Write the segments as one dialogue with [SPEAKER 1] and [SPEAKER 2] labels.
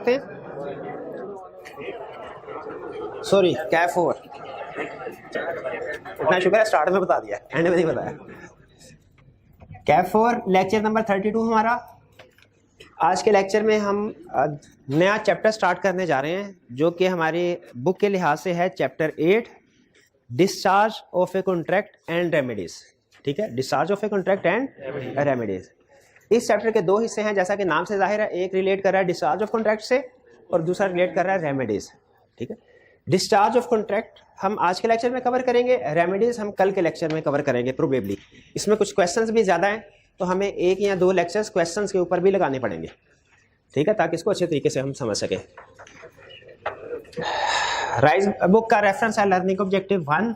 [SPEAKER 1] करते हैं। सॉरी कैफ 4, इतना शुक्र है स्टार्ट में बता दिया, एंड में नहीं बताया। कैफ 4 लेक्चर नंबर 32 हमारा। आज के लेक्चर में हम नया चैप्टर स्टार्ट करने जा रहे हैं जो कि हमारी बुक के लिहाज से है chapter 8, discharge of a contract and remedies. ठीक है, discharge of a contract and remedies. इस चैप्टर के दो हिस्से हैं, जैसा कि नाम से जाहिर है। एक रिलेट कर रहा है डिस्चार्ज ऑफ कॉन्ट्रैक्ट से और दूसरा रिलेट कर रहा है रेमेडीज। ठीक है, डिस्चार्ज ऑफ कॉन्ट्रैक्ट हम आज के लेक्चर में कवर करेंगे, रेमेडीज हम कल के लेक्चर में कवर करेंगे प्रोबेबली। इसमें कुछ क्वेश्चंस भी ज़्यादा हैं तो हमें एक या दो लेक्चर्स क्वेश्चंस के ऊपर भी लगाने पड़ेंगे। ठीक है, ताकि इसको अच्छे तरीके से हम समझ सकें। राइज बुक का रेफरेंस है लर्निंग ऑब्जेक्टिव 1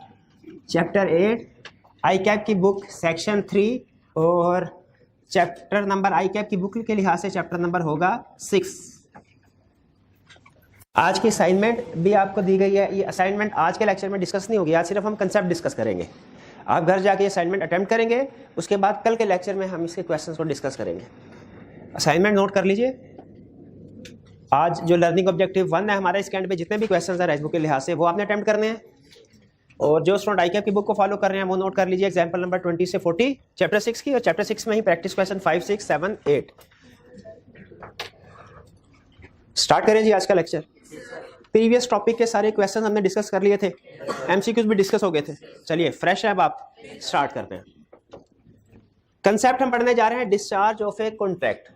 [SPEAKER 1] चैप्टर 8, आई कैप की बुक सेक्शन 3 और चैप्टर नंबर आई कैप की बुक के लिहाज से चैप्टर नंबर होगा 6। आज की असाइनमेंट भी आपको दी गई है। ये असाइनमेंट आज के लेक्चर में डिस्कस नहीं होगी, आज सिर्फ हम कंसेप्ट डिस्कस करेंगे। आप घर जाके असाइनमेंट अटेम्प्ट करेंगे, उसके बाद कल के लेक्चर में हम इसके क्वेश्चंस को डिस्कस करेंगे। असाइनमेंट नोट कर लीजिए। आज जो लर्निंग ऑब्जेक्टिव 1 है हमारा, इसके एंड पे जितने भी क्वेश्चंस हैं राइज बुक के लिहाज से वो आपने अटेम्प्ट करने हैं। और जो स्टूडेंट आई कैप की बुक को फॉलो कर रहे हैं वो नोट कर लीजिए एग्जाम्पल नंबर 20 से 40 चैप्टर 6 की, और चैप्टर 6 में ही प्रैक्टिस क्वेश्चन 5, 6, 7, 8। स्टार्ट करें जी आज का लेक्चर। प्रीवियस टॉपिक के सारे क्वेश्चन हमने डिस्कस कर लिए थे, एमसीक्यूज भी डिस्कस हो गए थे। चलिए फ्रेश है, अब आप स्टार्ट करते हैं। कंसेप्ट हम पढ़ने जा रहे हैं डिस्चार्ज ऑफ ए कॉन्ट्रैक्ट।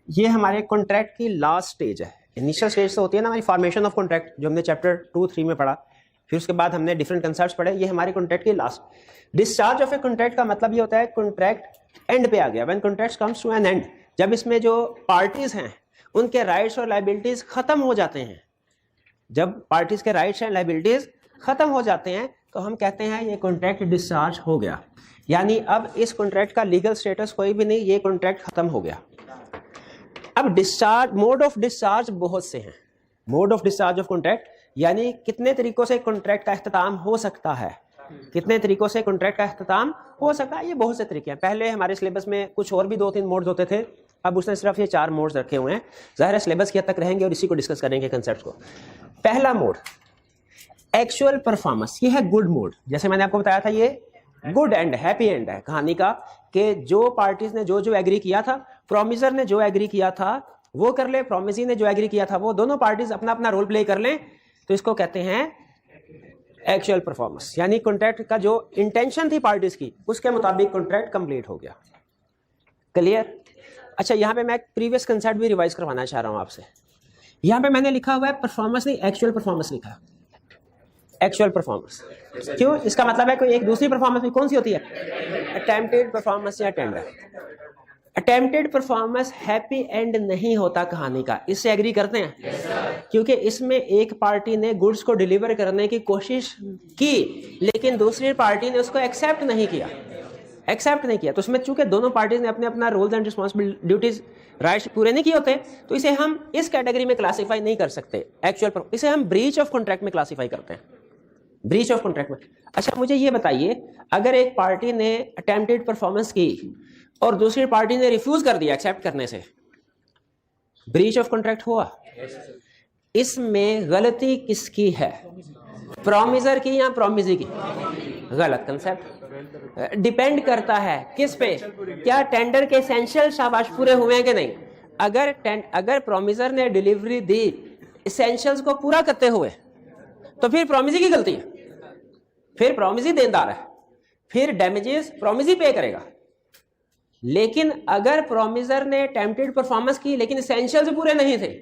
[SPEAKER 1] ये हमारे कॉन्ट्रैक्ट की लास्ट स्टेज है। इनिशियल स्टेज तो होती है ना हमारी फॉर्मेशन ऑफ कॉन्ट्रैक्ट, जो हमने चैप्टर 2, 3 में पढ़ा, फिर उसके बाद हमने डिफरेंट कंसेप्ट्स पढ़े। ये हमारी कॉन्ट्रैक्ट की last. Discharge of a contract का मतलब ये होता है कॉन्ट्रैक्ट एंड पे आ गया, when contract comes to an end. जब इसमें जो पार्टीज हैं उनके राइट्स और लायबिलिटीज खत्म हो जाते हैं, जब पार्टीज के राइट्स एंड लायबिलिटीज खत्म हो जाते हैं तो हम कहते हैं ये कॉन्ट्रैक्ट डिस्चार्ज हो गया। यानी अब इस कॉन्ट्रैक्ट का लीगल स्टेटस कोई भी नहीं, ये कॉन्ट्रैक्ट खत्म हो गया। अब डिस्चार्ज, मोड ऑफ डिस्चार्ज बहुत से हैं। Mode of discharge of contract यानी कितने तरीकों से कॉन्ट्रैक्ट का इख्तिताम हो सकता है, कितने तरीकों से कॉन्ट्रैक्ट का इख्तिताम हो सकता है। ये बहुत से तरीके हैं। पहले हमारे सिलेबस में कुछ और भी 2-3 मोड्स होते थे, अब उसने सिर्फ ये 4 मोड्स रखे हुए हैं। जाहिर है सिलेबस की हद तक रहेंगे और इसी को डिस्कस करेंगे कंसेप्ट को। पहला मोड एक्चुअल परफॉर्मेंस, ये है गुड मोड। जैसे मैंने आपको बताया था ये गुड एंड हैप्पी एंड है कहानी का, कि जो पार्टीज ने जो जो एग्री किया था, प्रोमिसर ने जो एग्री किया था वो कर ले, प्रोमिसी ने जो एग्री किया था वो, दोनों पार्टीज अपना अपना रोल प्ले कर लें, तो इसको कहते हैं एक्चुअल परफॉर्मेंस। यानी कॉन्ट्रैक्ट का जो इंटेंशन थी पार्टीज की उसके मुताबिक कॉन्ट्रैक्ट कंप्लीट हो गया। क्लियर? अच्छा, यहाँ पे मैं प्रीवियस कंसेप्ट भी रिवाइज करवाना चाह रहा हूँ आपसे। यहाँ पे मैंने लिखा हुआ है परफॉर्मेंस नहीं, एक्चुअल परफॉर्मेंस लिखा है। एक्चुअल परफॉर्मेंस क्यों? इसका मतलब है कोई एक दूसरी परफॉर्मेंस भी कौन सी होती है? अटेम्प्टेड परफॉर्मेंस या tender. Attempted performance happy and नहीं होता कहानी का, इससे एग्री करते हैं? क्योंकि इसमें एक पार्टी ने गुड्स को डिलीवर करने की कोशिश की लेकिन दूसरी पार्टी ने उसको एक्सेप्ट नहीं किया, तो उसमें चूंकि दोनों पार्टीज ने अपने अपना roles and responsibility duties rights पूरे नहीं किए होते, तो इसे हम इस कैटेगरी में क्लासीफाई नहीं कर सकते एक्चुअल, इसे हम ब्रीच ऑफ कॉन्ट्रैक्ट में क्लासीफाई करते हैं, ब्रीच ऑफ कॉन्ट्रैक्ट में। अच्छा, मुझे ये बताइए, अगर एक पार्टी ने अटेम्प्टेड परफॉर्मेंस की और दूसरी पार्टी ने रिफ्यूज कर दिया एक्सेप्ट करने से, ब्रीच ऑफ कॉन्ट्रैक्ट हुआ? इसमें गलती किसकी है, प्रोमिसर की या प्रोमिसी की? गलत कंसेप्ट। डिपेंड करता है किस पे? क्या टेंडर के एसेंशियल शाबाश पूरे हुए हैं कि नहीं? अगर प्रोमिसर ने डिलीवरी दी एसेंशियल्स को पूरा करते हुए तो फिर प्रोमिसी की गलती है, फिर प्रोमिसी देनदार है, फिर डैमेजेस प्रोमिसी पे करेगा। लेकिन अगर प्रोमिसर ने अटेम्प्टेड परफॉर्मेंस की लेकिन एसेंशियल्स पूरे नहीं थे,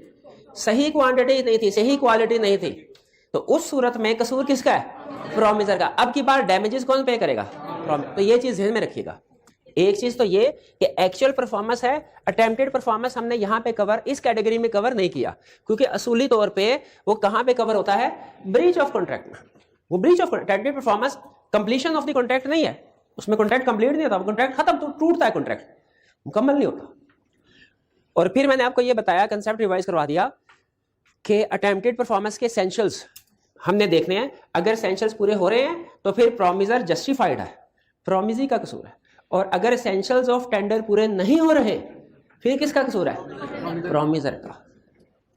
[SPEAKER 1] सही क्वांटिटी नहीं थी, सही क्वालिटी नहीं थी, तो उस सूरत में कसूर किसका है? प्रोमिसर का। अब की बार डैमेजेस कौन पे करेगा? तो ये चीज ध्यान में रखिएगा। एक चीज तो ये कि एक्चुअल परफॉर्मेंस है, अटेम्प्टेड परफॉर्मेंस हमने यहां पे कवर, इस कैटेगरी में कवर नहीं किया, क्योंकि असूली तौर पे वो कहां पे कवर होता है? ब्रीच ऑफ कॉन्ट्रैक्ट में। वो breach of attempted performance completion of the contract नहीं है, उसमें कॉन्ट्रैक्ट कंप्लीट नहीं होता, कॉन्ट्रैक्ट खत्म, तो टूटता है, कॉन्ट्रैक्ट मुकम्मल नहीं होता। और फिर मैंने आपको ये बताया, कंसेप्ट रिवाइज करवा दिया कि अटेम्प्टेड परफॉर्मेंस के एसेंशियल्स हमने देखने हैं। अगर एसेंशियल्स पूरे हो रहे हैं तो फिर प्रोमिसर जस्टिफाइड है, प्रोमिसी का कसूर है। और अगर एसेंशियल्स ऑफ टेंडर पूरे नहीं हो रहे फिर किसका कसूर है? प्रोमिसर का।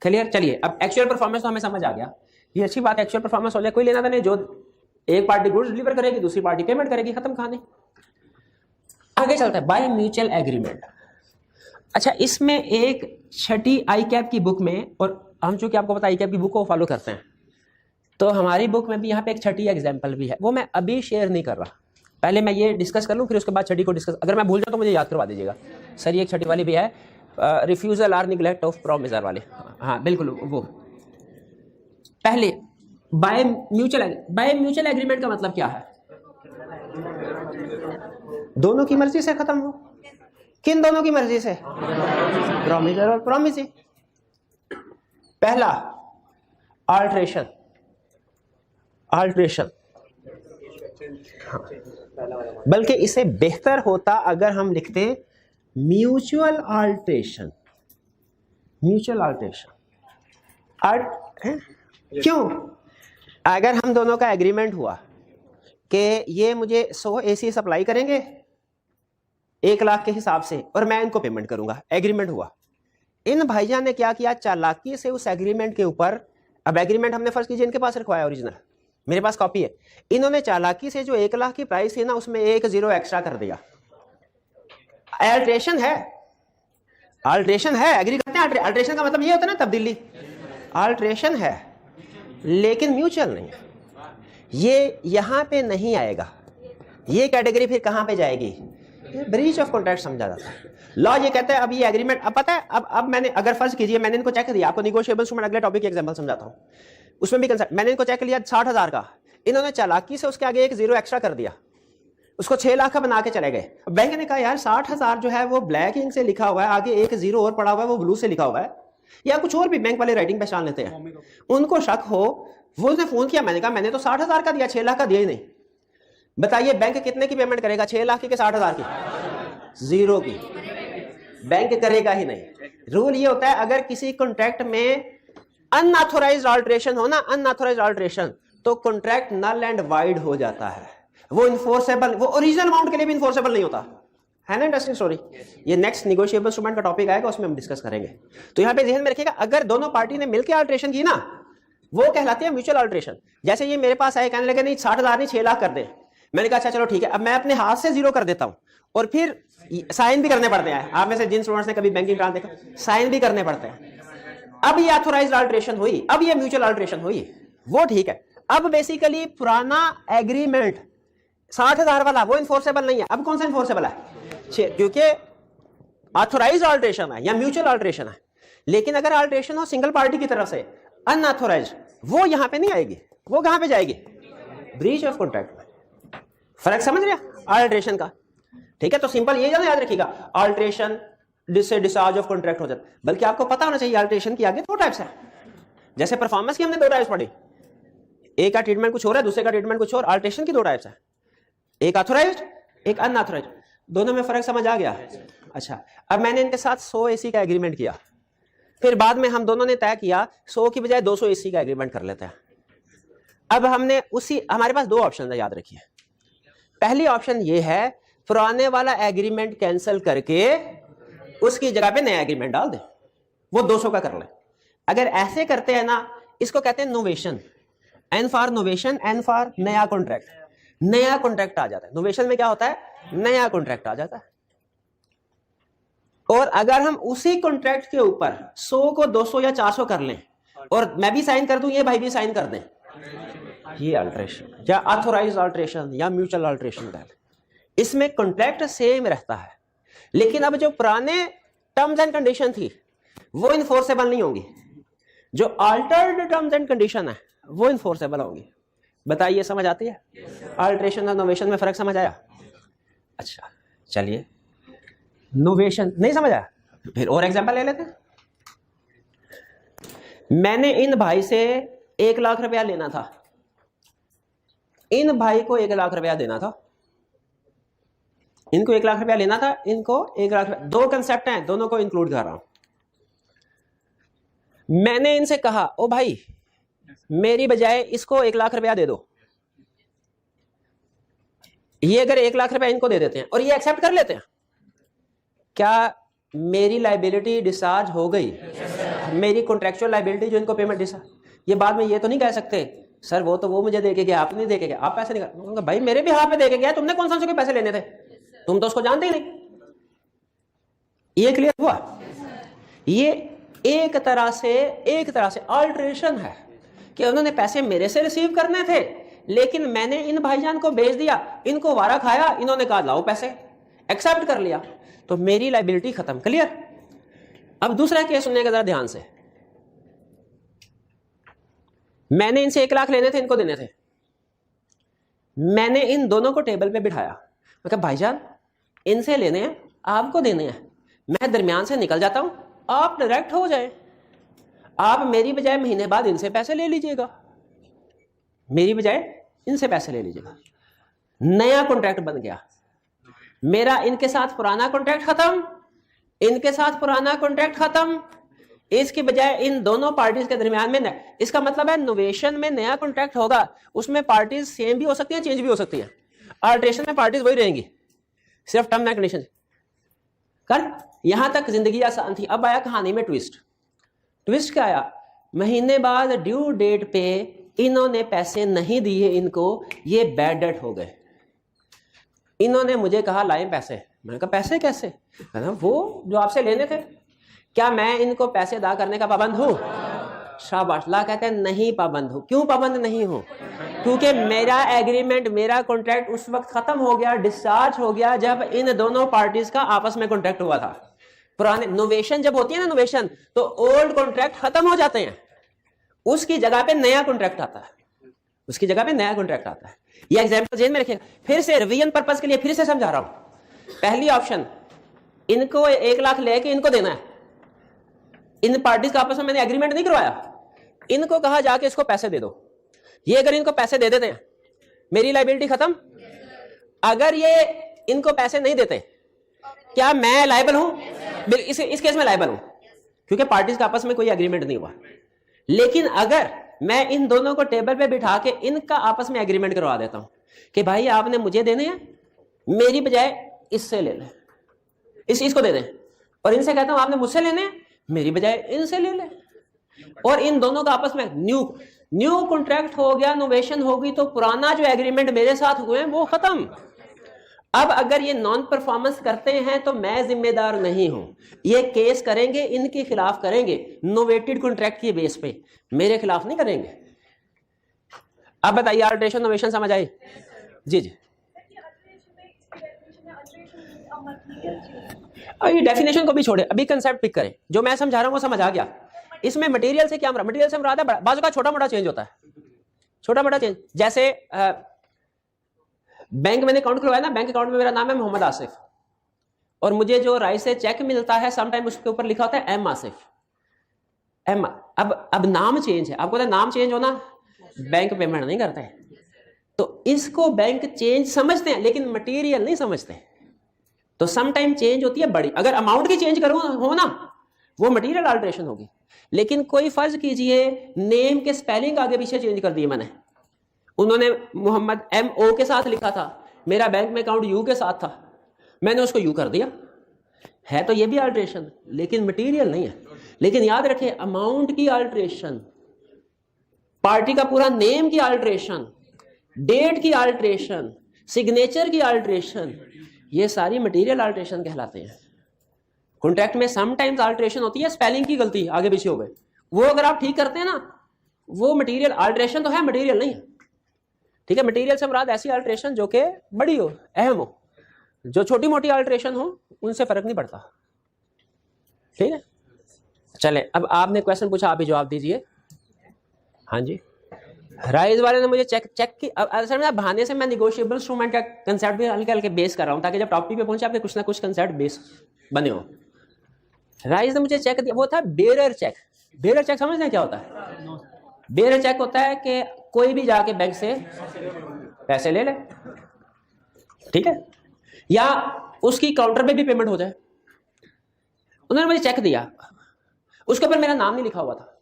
[SPEAKER 1] क्लियर? चलिए अब एक्चुअल परफॉर्मेंस तो हमें समझ आ गया, ये अच्छी बात, एक्चुअल परफॉर्मेंस हो जाए, कोई लेना था नहीं, जो एक पार्टी गुड्स डिलीवर करेगी दूसरी पार्टी पेमेंट करेगी, खत्म कहानी। आगे चलता है बाय म्यूचुअल एग्रीमेंट। अच्छा, इसमें एक छठी आई कैप की बुक में, और हम चूंकि आपको पता आई कैप की बुक को फॉलो करते हैं, तो हमारी बुक में भी यहाँ पे एक छठी एग्जाम्पल भी है, वो मैं अभी शेयर नहीं कर रहा, पहले मैं ये डिस्कस कर लूँ, फिर उसके बाद छठी को डिस्कस, अगर मैं भूल जाऊँ तो मुझे याद करवा दीजिएगा सर। ये एक छठी वाली भी है, refusal or neglect of promisor वाले। हाँ बिल्कुल, वो पहले बाय म्यूचुअल एग्रीमेंट का मतलब क्या है? दोनों की मर्जी से खत्म हो। किन दोनों की मर्जी से? प्रोमिसर और प्रोमिसी। पहला अल्ट्रेशन, बल्कि इसे बेहतर होता अगर हम लिखते म्यूचुअल अल्ट्रेशन। क्यों? अगर हम दोनों का एग्रीमेंट हुआ कि ये मुझे 100 एसी सप्लाई करेंगे 1 लाख के हिसाब से और मैं इनको पेमेंट करूंगा, एग्रीमेंट हुआ। इन भाईजान ने क्या किया, चालाकी से उस एग्रीमेंट के ऊपर, अब एग्रीमेंट हमने फर्ज कीजिए इनके पास रखवाया ओरिजिनल, मेरे पास कॉपी है, इन्होंने चालाकी से जो 1 लाख की प्राइस है ना उसमें 1 0 एक्स्ट्रा कर दिया। अल्ट्रेशन है, एग्री करते हैं। अल्ट्रेशन का मतलब ये होता है ना तब्दीली, अल्ट्रेशन है, लेकिन म्यूचुअल नहीं। ये यहां पे नहीं आएगा, ये कैटेगरी फिर कहां पे जाएगी? ब्रीच ऑफ कॉन्ट्रैक्ट समझा जाता है। लॉ ये कहता है अब ये एग्रीमेंट, अब पता है, अब मैंने, अगर फर्ज कीजिए मैंने इनको चेक दिया, आपको निगोशिएबल इंस्ट्रूमेंट अगले टॉपिक की एग्जांपल समझाता हूं, उसमें भी कंसेप्ट, मैंने इनको चेक लिया 60,000 का, इन्होंने चालाकी से उसके आगे 1 0 एक्स्ट्रा कर दिया, उसको 6 लाख का बना के चले गए। बैंक ने कहा यार 60,000 जो है वो ब्लैक इंक से लिखा हुआ है, आगे 1 0 और पड़ा हुआ है, वो ब्लू से लिखा हुआ है, या कुछ और भी बैंक वाले राइटिंग पहचान लेते हैं। उनको शक हो, वो उसने फोन किया, मैंने कहा मैंने तो 60,000 का दिया, 6 लाख का दिया ही नहीं। बताइए बैंक कितने की पेमेंट करेगा? 6 लाख की कि 60,000 की? 0 की। बैंक करेगा ही नहीं। रूल ये होता है अगर किसी कॉन्ट्रैक्ट में अनऑथोराइज्ड अल्टरेशन हो ना, अनऑथोराइज्ड अल्टरेशन, तो कॉन्ट्रैक्ट नल एंड वाइड हो जाता है, वो इन्फोर्सेबल, वो ओरिजिनल अमाउंट के लिए भी इन्फोर्सेबल नहीं होता है ना। इंटरेस्टिंग स्टोरी, ये नेक्स्ट निगोशिएबल इंस्ट्रूमेंट का टॉपिक आएगा, उसमें हम डिस्कस करेंगे। तो यहाँ पे ध्यान में रखिएगा, अगर दोनों पार्टी ने मिलकर अल्टरेशन की ना, वो कहलाती है म्यूचुअल अल्टरेशन। जैसे ये मेरे पास आए, कहने लगे नहीं 60,000 नहीं 6 लाख कर दे, मैंने कहा अच्छा चलो ठीक है, अब मैं अपने हाथ से 0 कर देता हूं, और फिर साइन भी करने पड़ते हैं। आप में से जिन स्टूडेंट्स ने कभी बैंकिंग ट्रांस देखा, साइन भी करने पड़ते हैं। अब ये ऑथोराइज्ड अल्टरेशन हुई, अब ये म्यूचुअल अल्टरेशन हुई, वो ठीक है। अब बेसिकली पुराना एग्रीमेंट 60,000 वाला वो इन्फोर्सेबल नहीं है। अब कौन सा इन्फोर्सेबल है? क्योंकि ऑथोराइज्ड अल्टरेशन है या म्यूचुअल अल्टरेशन है। लेकिन अगर अल्टरेशन हो सिंगल पार्टी की तरफ से अनऑथोराइज्ड, वो यहां पे नहीं आएगी, वो कहां पे जाएगी? ब्रीच ऑफ कॉन्ट्रैक्ट में। फर्क समझ रहे अल्टरेशन का? ठीक है, तो सिंपल ये याद रखिएगा, अल्टरेशन जिससे डिस्चार्ज ऑफ कॉन्ट्रैक्ट हो जाता है। बल्कि आपको पता होना चाहिए अल्टरेशन की आगे 2 टाइप्स है। जैसे परफॉर्मेंस की हमने 2 टाइप्स पढ़ी, एक का ट्रीटमेंट कुछ और है, दूसरे का ट्रीटमेंट कुछ और। अल्टरेशन की 2 टाइप्स है, एक ऑथोराइज्ड, एक अनऑथोराइज्ड। दोनों में फर्क समझ आ गया? अच्छा, अब मैंने इनके साथ 100 एसी का एग्रीमेंट किया, फिर बाद में हम दोनों ने तय किया 100 की बजाय 200 एसी का एग्रीमेंट कर लेते हैं। अब हमने हमारे पास 2 ऑप्शन है, याद रखिए। पहली ऑप्शन ये है पुराने वाला एग्रीमेंट कैंसिल करके उसकी जगह पे नया एग्रीमेंट डाल दे, वो 200 का कर ले। अगर ऐसे करते हैं ना, इसको कहते हैं novation. N for novation, N for नया कॉन्ट्रैक्ट। नया कॉन्ट्रैक्ट आ जाता है नोवेशन में। क्या होता है? नया कॉन्ट्रैक्ट आ जाता है। और अगर हम उसी कॉन्ट्रैक्ट के ऊपर 100 को 200 या 400 कर लें, और मैं भी साइन कर दूं, ये भाई भी साइन कर दें, ये अल्टरेशन या ऑथोराइज्ड अल्टरेशन या म्यूचुअल अल्टरेशन है। इसमें कॉन्ट्रैक्ट सेम रहता है, लेकिन अब जो पुराने टर्म्स एंड कंडीशन थी वो इन्फोर्सेबल नहीं होंगी, जो अल्टर्ड टर्म्स एंड कंडीशन है वो इन्फोर्सेबल होंगी। बताइए समझ आती है? अल्टरेशन और नोवेशन में फर्क समझ आया? अच्छा चलिए, नोवेशन नहीं समझ आया, फिर और एग्जांपल ले लेते हैं। मैंने इन भाई से 1 लाख रुपया लेना था, इन भाई को 1 लाख रुपया देना था, इनको 1 लाख रुपया लेना था, इनको 1 लाख रुपया। 2 कंसेप्ट हैं, दोनों को इंक्लूड कर रहा हूं। मैंने इनसे कहा ओ भाई मेरी बजाय इसको 1 लाख रुपया दे दो। ये अगर 1 लाख रुपया इनको दे देते हैं और ये एक्सेप्ट कर लेते हैं, क्या मेरी लाइबिलिटी डिस्चार्ज हो गई, मेरी कॉन्ट्रेक्चुअल लाइबिलिटी जो इनको पेमेंट डिस्चार्ज, ये बाद में ये तो नहीं कह सकते सर वो तो वो मुझे दे के गया, आप नहीं दे के गया, आप पैसे नहीं, भाई मेरे भी हाथ में दे के गया, तुमने कौन सा उसके पैसे लेने थे, तुम तो उसको जानते ही नहीं। ये क्लियर हुआ? ये एक तरह से अल्ट्रेशन है कि उन्होंने पैसे मेरे से रिसीव करने थे, लेकिन मैंने इन भाईजान को भेज दिया, इनको वारा खाया, इन्होंने कहा लाओ पैसे, एक्सेप्ट कर लिया, तो मेरी लाइबिलिटी खत्म। क्लियर? अब दूसरा केस सुनने का जरा ध्यान से। मैंने इनसे 1 लाख लेने थे, इनको देने थे, मैंने इन दोनों को टेबल पे बिठाया, मैं कहा भाईजान इनसे लेने हैं, आपको देने हैं, मैं दरमियान से निकल जाता हूं, आप डायरेक्ट हो जाए, आप मेरी बजाय महीने बाद इनसे पैसे ले लीजिएगा, मेरी बजाय इनसे पैसे ले लीजिएगा। नया कॉन्ट्रैक्ट बन गया, मेरा इनके साथ पुराना कॉन्ट्रैक्ट खत्म, इनके साथ पुराना कॉन्ट्रैक्ट खत्म, इसके बजाय इन दोनों पार्टीज के दरमियान में इसका मतलब है नोवेशन में नया कॉन्ट्रैक्ट होगा, उसमें पार्टीज सेम भी हो सकती हैं, चेंज भी हो सकती हैं। अल्ट्रेशन में पार्टीज वही रहेंगी, सिर्फ टर्म एंड कंडीशन कर। यहां तक जिंदगी आसान थी। अब आया कहानी में ट्विस्ट। ट्विस्ट क्या आया? महीने बाद ड्यू डेट पे इन्होंने पैसे नहीं दिए इनको, ये बैड डेट हो गए। इन्होंने मुझे कहा लाएं पैसे, मैंने कहा पैसे कैसे? कहना वो जो आपसे लेने थे, क्या मैं इनको पैसे अदा करने का पाबंद हूं? शाबाश। अल्लाह कहते हैं नहीं पाबंद हो। क्यों पाबंद नहीं हो? क्योंकि मेरा एग्रीमेंट, मेरा कॉन्ट्रैक्ट उस वक्त खत्म हो गया, डिस्चार्ज हो गया जब इन दोनों पार्टीज का आपस में कॉन्ट्रैक्ट हुआ था। पुराने नोवेशन जब होती है ना, नोवेशन, तो ओल्ड कॉन्ट्रैक्ट खत्म हो जाते हैं, उसकी जगह पे नया कॉन्ट्रैक्ट आता है, उसकी जगह पे नया कॉन्ट्रैक्ट आता है। ये एग्जांपल जेन में रखिएगा, फिर से रिवीजन पर्पस के लिए फिर से समझा रहा हूं। पहली ऑप्शन, इनको 1 लाख लेके इनको देना है, इन पार्टीज का आपस में मैंने एग्रीमेंट नहीं करवाया, इनको कहा जाके इसको पैसे दे दो। ये अगर इनको पैसे दे देते हैं, मेरी लाइबिलिटी खत्म। अगर ये इनको पैसे नहीं देते, क्या मैं लायबल हूं? इस केस में लायबल हूं, क्योंकि पार्टीज का आपस में कोई एग्रीमेंट नहीं हुआ। लेकिन अगर मैं इन दोनों को टेबल पे बिठा के इनका आपस में एग्रीमेंट करवा देता हूं कि भाई आपने मुझे देने हैं, मेरी बजाय इससे ले लें, इसको दे दें, और इनसे कहता हूं आपने मुझसे लेने हैं, मेरी बजाय इनसे ले लें, और इन दोनों का आपस में न्यू कॉन्ट्रैक्ट हो गया, नोवेशन होगी, तो पुराना जो एग्रीमेंट मेरे साथ हुए हैं वो खत्म। अब अगर ये नॉन परफॉर्मेंस करते हैं तो मैं जिम्मेदार नहीं हूं, ये केस करेंगे, इनके खिलाफ करेंगे, नोवेटेड कॉन्ट्रैक्ट की बेस पे, मेरे खिलाफ नहीं करेंगे। अब बताइए अल्ट्रेशन नोवेशन समझ आई? जी जी। ये डेफिनेशन को भी छोड़े, अभी कंसेप्ट पिक करें, जो मैं समझा रहा हूं वो समझ आ गया। इसमें मटेरियल से क्या मटेरियल से मुराद है बाजू का छोटा मोटा चेंज होता है, छोटा मोटा चेंज। जैसे बैंक मैंने अकाउंट खुलवाया ना, बैंक अकाउंट में मेरा नाम है मोहम्मद आसिफ, और मुझे जो राइस से चेक मिलता है समटाइम उसके ऊपर लिखा होता है एम आसिफ, एम। अब नाम चेंज है, आपको नाम चेंज होना, बैंक पेमेंट नहीं करते हैं, तो इसको बैंक चेंज समझते हैं, लेकिन मटेरियल नहीं समझते। तो समटाइम चेंज होती है बड़ी, अगर अमाउंट की चेंज करूँ हो ना, वो मटेरियल अल्ट्रेशन होगी। लेकिन कोई फर्ज कीजिए नेम के स्पेलिंग आगे पीछे चेंज कर दिए मैंने, उन्होंने मोहम्मद MO के साथ लिखा था, मेरा बैंक में अकाउंट U के साथ था, मैंने उसको U कर दिया, है तो ये भी अल्ट्रेशन, लेकिन मटेरियल नहीं है। लेकिन याद रखें, अमाउंट की अल्ट्रेशन, पार्टी का पूरा नेम की अल्ट्रेशन, डेट की अल्ट्रेशन, सिग्नेचर की अल्ट्रेशन, ये सारी मटेरियल अल्ट्रेशन कहलाते हैं। कॉन्ट्रैक्ट में समटाइम्स अल्ट्रेशन होती है, स्पेलिंग की गलती आगे पीछे हो गए, वो अगर आप ठीक करते हैं ना, वो मटेरियल अल्ट्रेशन तो है, मटेरियल नहीं है। ठीक है, मटेरियल से मुराद ऐसी अल्ट्रेशन जो कि बड़ी हो, अहम हो, जो छोटी मोटी अल्ट्रेशन हो उनसे फर्क नहीं पड़ता। ठीक है, चले अब आपने क्वेश्चन पूछा, आप ही जवाब दीजिए। हाँ जी, राइज वाले ने मुझे चेक की, असल में बहाने से मैं निगोशिएबल इंस्ट्रूमेंट का कंसेप्ट भी हल्के हल्के बेस कर रहा हूँ, ताकि जब टॉपिक पे पहुंचे आपके कुछ ना कुछ कंसेप्ट बेस बने हो। राइज ने मुझे चेक दिया, वो था बेरर चेक। बेरर चेक समझते हैं क्या होता है? बेरर चेक होता है कि कोई भी जाके बैंक से पैसे ले ले, ठीक है, या उसकी काउंटर पे भी पेमेंट हो जाए। उन्होंने मुझे चेक दिया, उसके ऊपर मेरा नाम नहीं लिखा हुआ था,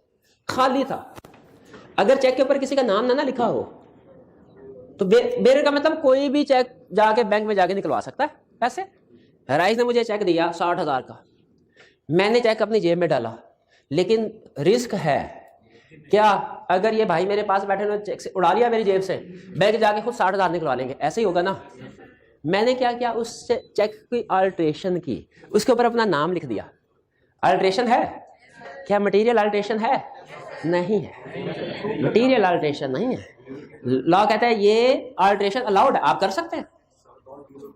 [SPEAKER 1] खाली था। अगर चेक के ऊपर किसी का नाम ना लिखा हो तो बेरर का मतलब कोई भी चेक जाके बैंक में जाके निकलवा सकता है पैसे। राइस ने मुझे चेक दिया 60,000 का, मैंने चेक अपनी जेब में डाला, लेकिन रिस्क है क्या, अगर ये भाई मेरे पास बैठे चेक से उड़ा लिया मेरी जेब से, बैंक जाके खुद 60,000 निकलवा लेंगे, ऐसे ही होगा ना। मैंने क्या किया, उस चेक की अल्ट्रेशन की, उसके ऊपर अपना नाम लिख दिया। अल्ट्रेशन है क्या? मटेरियल अल्ट्रेशन है? नहीं है, मटेरियल अल्ट्रेशन नहीं है। लॉ कहता है ये अल्ट्रेशन अलाउड है, आप कर सकते हैं।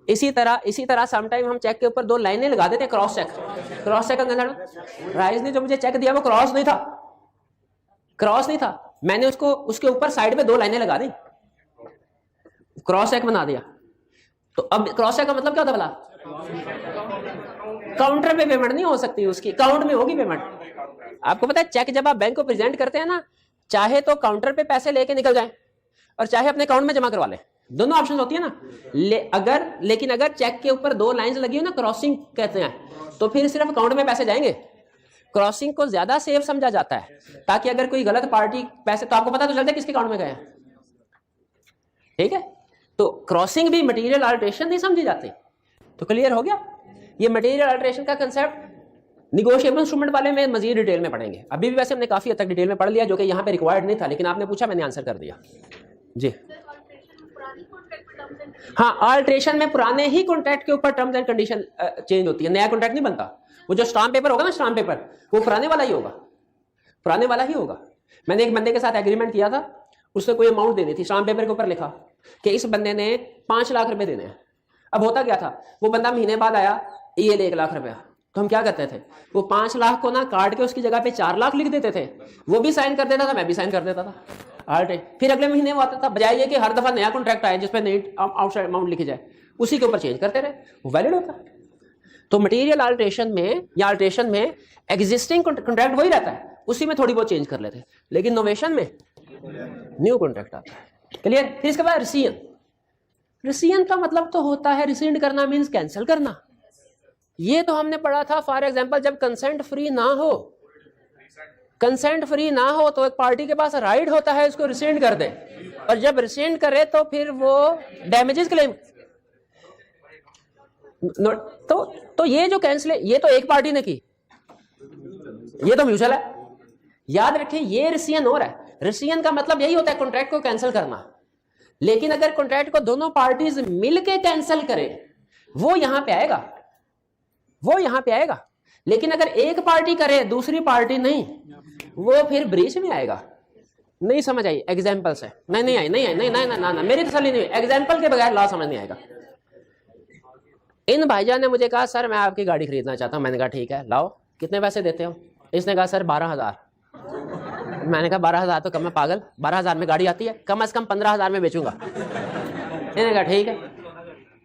[SPEAKER 1] इसी तरह समटाइम हम चेक के ऊपर 2 लाइनें लगा देते हैं, क्रॉस चेक। क्रॉस चेक का राइस ने जो मुझे चेक दिया वो क्रॉस नहीं था, मैंने उसके ऊपर साइड में 2 लाइनें लगा दी, क्रॉस चेक बना दिया। तो अब क्रॉस चेक का मतलब क्या होता भला? काउंटर पे पेमेंट नहीं हो सकती, उसकी अकाउंट में होगी पेमेंट। आपको पता है चेक जब आप बैंक को प्रेजेंट करते हैं ना, चाहे तो काउंटर पे पैसे लेके निकल जाएं और चाहे अपने अकाउंट में जमा करवा लें, दोनों ऑप्शन होती है ना। लेकिन अगर चेक के ऊपर 2 लाइंस लगी हो ना, क्रॉसिंग कहते हैं, तो फिर सिर्फ अकाउंट में पैसे जाएंगे। क्रॉसिंग को ज्यादा सेफ समझा जाता है, ताकि अगर कोई गलत पार्टी पैसे, तो आपको पता तो चलता है किसके अकाउंट में गए हैं, ठीक है। तो क्रॉसिंग भी मटेरियल अल्ट्रेशन नहीं समझी जाती। तो क्लियर हो गया, ये मटेरियल अल्ट्रेशन का कंसेप्ट निगोशिएबल इंस्ट्रूमेंट वाले में मजीद डिटेल में पढ़ेंगे। अभी भी वैसे हमने काफी हद तक डिटेल में पढ़ लिया, जो कि यहाँ पे रिक्वायर्ड नहीं था, लेकिन आपने पूछा मैंने आंसर कर दिया जी। हाँ, अल्ट्रेशन में पुराने ही कॉन्ट्रैक्ट के ऊपर टर्म्स एंड कंडीशन चेंज होती है, नया कॉन्ट्रैक्ट नहीं बनता। वो जो स्टाम्प पेपर होगा ना, स्टाम्प पेपर, वो पुराने वाला ही होगा, मैंने एक बंदे के साथ एग्रीमेंट किया था, उसने कोई अमाउंट देनी थी, स्टाम्प पेपर के ऊपर लिखा कि इस बंदे ने 5 लाख रुपए देने हैं। अब होता क्या था, वो बंदा महीने बाद आया, ये ले 1 लाख रुपया, तो हम क्या करते थे, वो 5 लाख को ना काट के उसकी जगह पे 4 लाख लिख देते थे, वो भी साइन कर देता था, मैं भी साइन कर देता था। फिर अगले महीने वो आता था, बजाय ये कि हर दफा नया कॉन्ट्रैक्ट आए जिसपे नई आउटसाइड अमाउंट लिखी जाए, उसी के ऊपर चेंज करते रहे, वो वैलिड होता। तो मटेरियल अल्ट्रेशन में या अल्ट्रेशन में एग्जिस्टिंग कॉन्ट्रैक्ट वही रहता है, उसी में थोड़ी बहुत चेंज कर लेते हैं, लेकिन नोवेशन में न्यू कॉन्ट्रैक्ट आता है। क्लियर। फिर इसके बाद रिसीन का मतलब तो होता है, रिसीड करना मीन्स कैंसिल करना। ये तो हमने पढ़ा था, फॉर एग्जांपल जब कंसेंट फ्री ना हो तो एक पार्टी के पास राइट होता है इसको रिसेंड कर दे, और जब रिसेंड करे तो फिर वो डैमेजेस क्लेम। तो ये जो कैंसिल है, ये तो एक पार्टी ने की, ये तो म्यूचुअल है। याद रखें, ये रिसीन हो रहा है। रिसीन का मतलब यही होता है कॉन्ट्रैक्ट को कैंसिल करना। लेकिन अगर कॉन्ट्रैक्ट को दोनों पार्टीज मिलके कैंसिल करें, वो यहां पे आएगा, लेकिन अगर एक पार्टी करे दूसरी पार्टी नहीं, वो फिर ब्रीच में आएगा। नहीं समझ आई एग्जाम्पल से? नहीं आई, मेरी तसल्ली नहीं हुई, एग्जाम्पल के बगैर लॉ समझ नहीं आएगा। इन भाईजान ने मुझे कहा सर मैं आपकी गाड़ी खरीदना चाहता हूं। मैंने कहा ठीक है लाओ, कितने पैसे देते हो? इसने कहा सर 12,000। मैंने कहा 12,000 तो कम है पागल, 12,000 में गाड़ी आती है, कम से कम 15,000 में बेचूंगा। इन्होंने कहा ठीक है,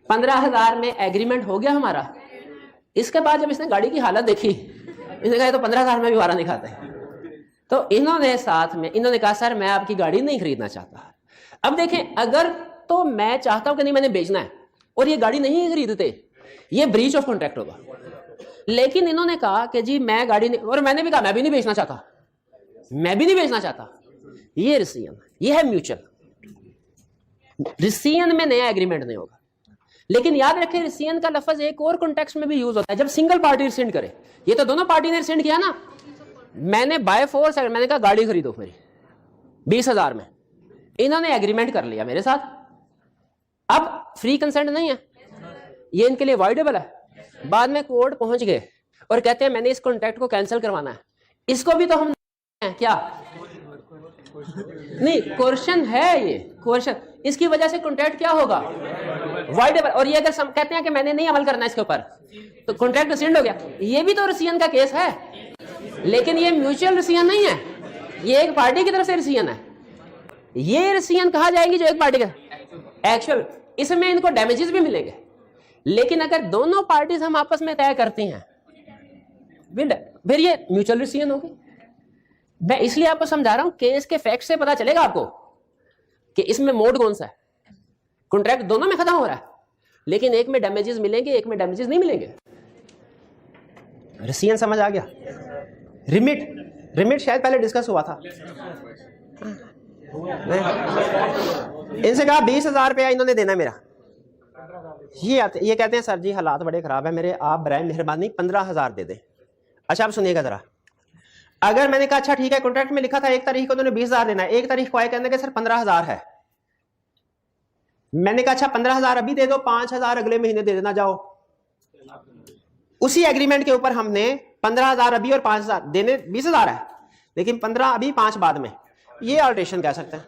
[SPEAKER 1] 15,000 में एग्रीमेंट हो गया हमारा। इसके बाद जब इसने गाड़ी की हालत देखी, इसने कहा तो 15,000 में भी वारा नहीं खाते। तो इन्होंने कहा सर मैं आपकी गाड़ी नहीं खरीदना चाहता। अब देखें, अगर तो मैं चाहता हूं कि नहीं मैंने बेचना है और ये गाड़ी नहीं खरीदते, ये ब्रीच ऑफ कॉन्ट्रैक्ट होगा। लेकिन इन्होंने कहा कि जी मैं गाड़ी नहीं, और मैंने भी कहा मैं भी नहीं बेचना चाहता, ये रिसीन, ये है म्यूचुअल। रिसीन में नया एग्रीमेंट नहीं होगा। लेकिन याद रखें, रिसीन का लफ्ज एक और कॉन्टेक्स्ट में भी यूज होता है, जब सिंगल पार्टी रिसेंड करे। ये तो दोनों पार्टी ने रिसेंड किया ना, मैंने बाय फोर्स मैंने कहा गाड़ी खरीदो मेरी 20,000 में, इन्होंने एग्रीमेंट कर लिया मेरे साथ। अब फ्री कंसेंट नहीं है, ये इनके लिए वॉइडेबल है। बाद में कोर्ट पहुंच गए और कहते हैं मैंने इस कॉन्ट्रैक्ट को कैंसिल करवाना है। इसको भी तो हम क्या नहीं, कोर्शन है ये, कोर्शन। इसकी वजह से कॉन्ट्रैक्ट क्या होगा? वॉइडेबल। और ये अगर कहते हैं कि मैंने नहीं अमल करना इसके ऊपर, तो कॉन्ट्रैक्ट रिसेंड हो गया। ये भी तो रिसीन का केस है, लेकिन ये म्यूचुअल रिसीन नहीं है, ये एक पार्टी की तरफ से रिसीन है। ये रिसीन कहा जाएगी जो एक पार्टी का एक्चुअल, इसमें इनको डैमेजेस भी मिलेंगे। लेकिन अगर दोनों पार्टीज हम आपस में तय करती हैं, फिर ये म्यूचुअल रिसीन होगी। मैं इसलिए आपको समझा रहा हूं, केस के फैक्ट से पता चलेगा आपको कि इसमें मोड कौन सा है। कॉन्ट्रैक्ट दोनों में खत्म हो रहा है, लेकिन एक में डैमेजेस मिलेंगे, एक में डैमेजेस नहीं मिलेंगे। रिसीन समझ आ गया? रिमिट शायद पहले डिस्कस हुआ था। इनसे कहा 20,000 रुपया इन्होंने देना मेरा। ये कहते हैं सर जी हालात बड़े खराब है मेरे, आप बराए मेहरबानी 15,000 दे दें। अच्छा आप सुनिएगा जरा, अगर मैंने कहा अच्छा ठीक है कॉन्ट्रैक्ट में लिखा था 1 तारीख को उन्होंने 20,000 देना है, 1 तारीख को आए कहने के सर 15,000 है, मैंने कहा अच्छा 15,000 अभी दे दो, 5,000 अगले महीने दे देना जाओ। उसी एग्रीमेंट के ऊपर हमने 15,000 अभी और 5,000 देने, 20,000 है लेकिन 15 अभी 5 बाद में, ये अल्टरेशन कह सकते हैं।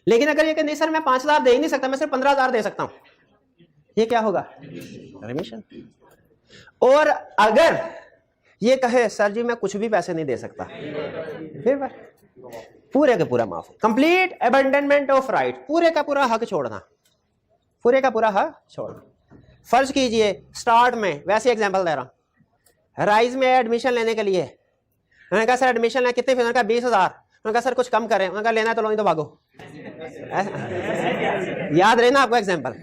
[SPEAKER 1] लेकिन अगर ये कि नहीं सर मैं 5,000 दे ही नहीं सकता, मैं सिर्फ 15,000 दे सकता हूं, ये क्या होगा? रिमिशन। और अगर ये कहे सर जी मैं कुछ भी पैसे नहीं दे सकता, फिर पूरे का पूरा माफ, कंप्लीट अबंडनमेंट ऑफ राइट, पूरे का पूरा हक छोड़ना, पूरे का पूरा हक छोड़ना। फर्ज कीजिए स्टार्ट में, वैसे एग्जांपल दे रहा हूं, राइज में एडमिशन लेने के लिए उन्होंने कहा सर एडमिशन लेना कितने फीस, उन्होंने कहा 20,000, उन्होंने कहा सर कुछ कम करें, उन्होंने कहा लेना है तो लो नहीं तो भागो। याद रहे ना आपको एग्जांपल।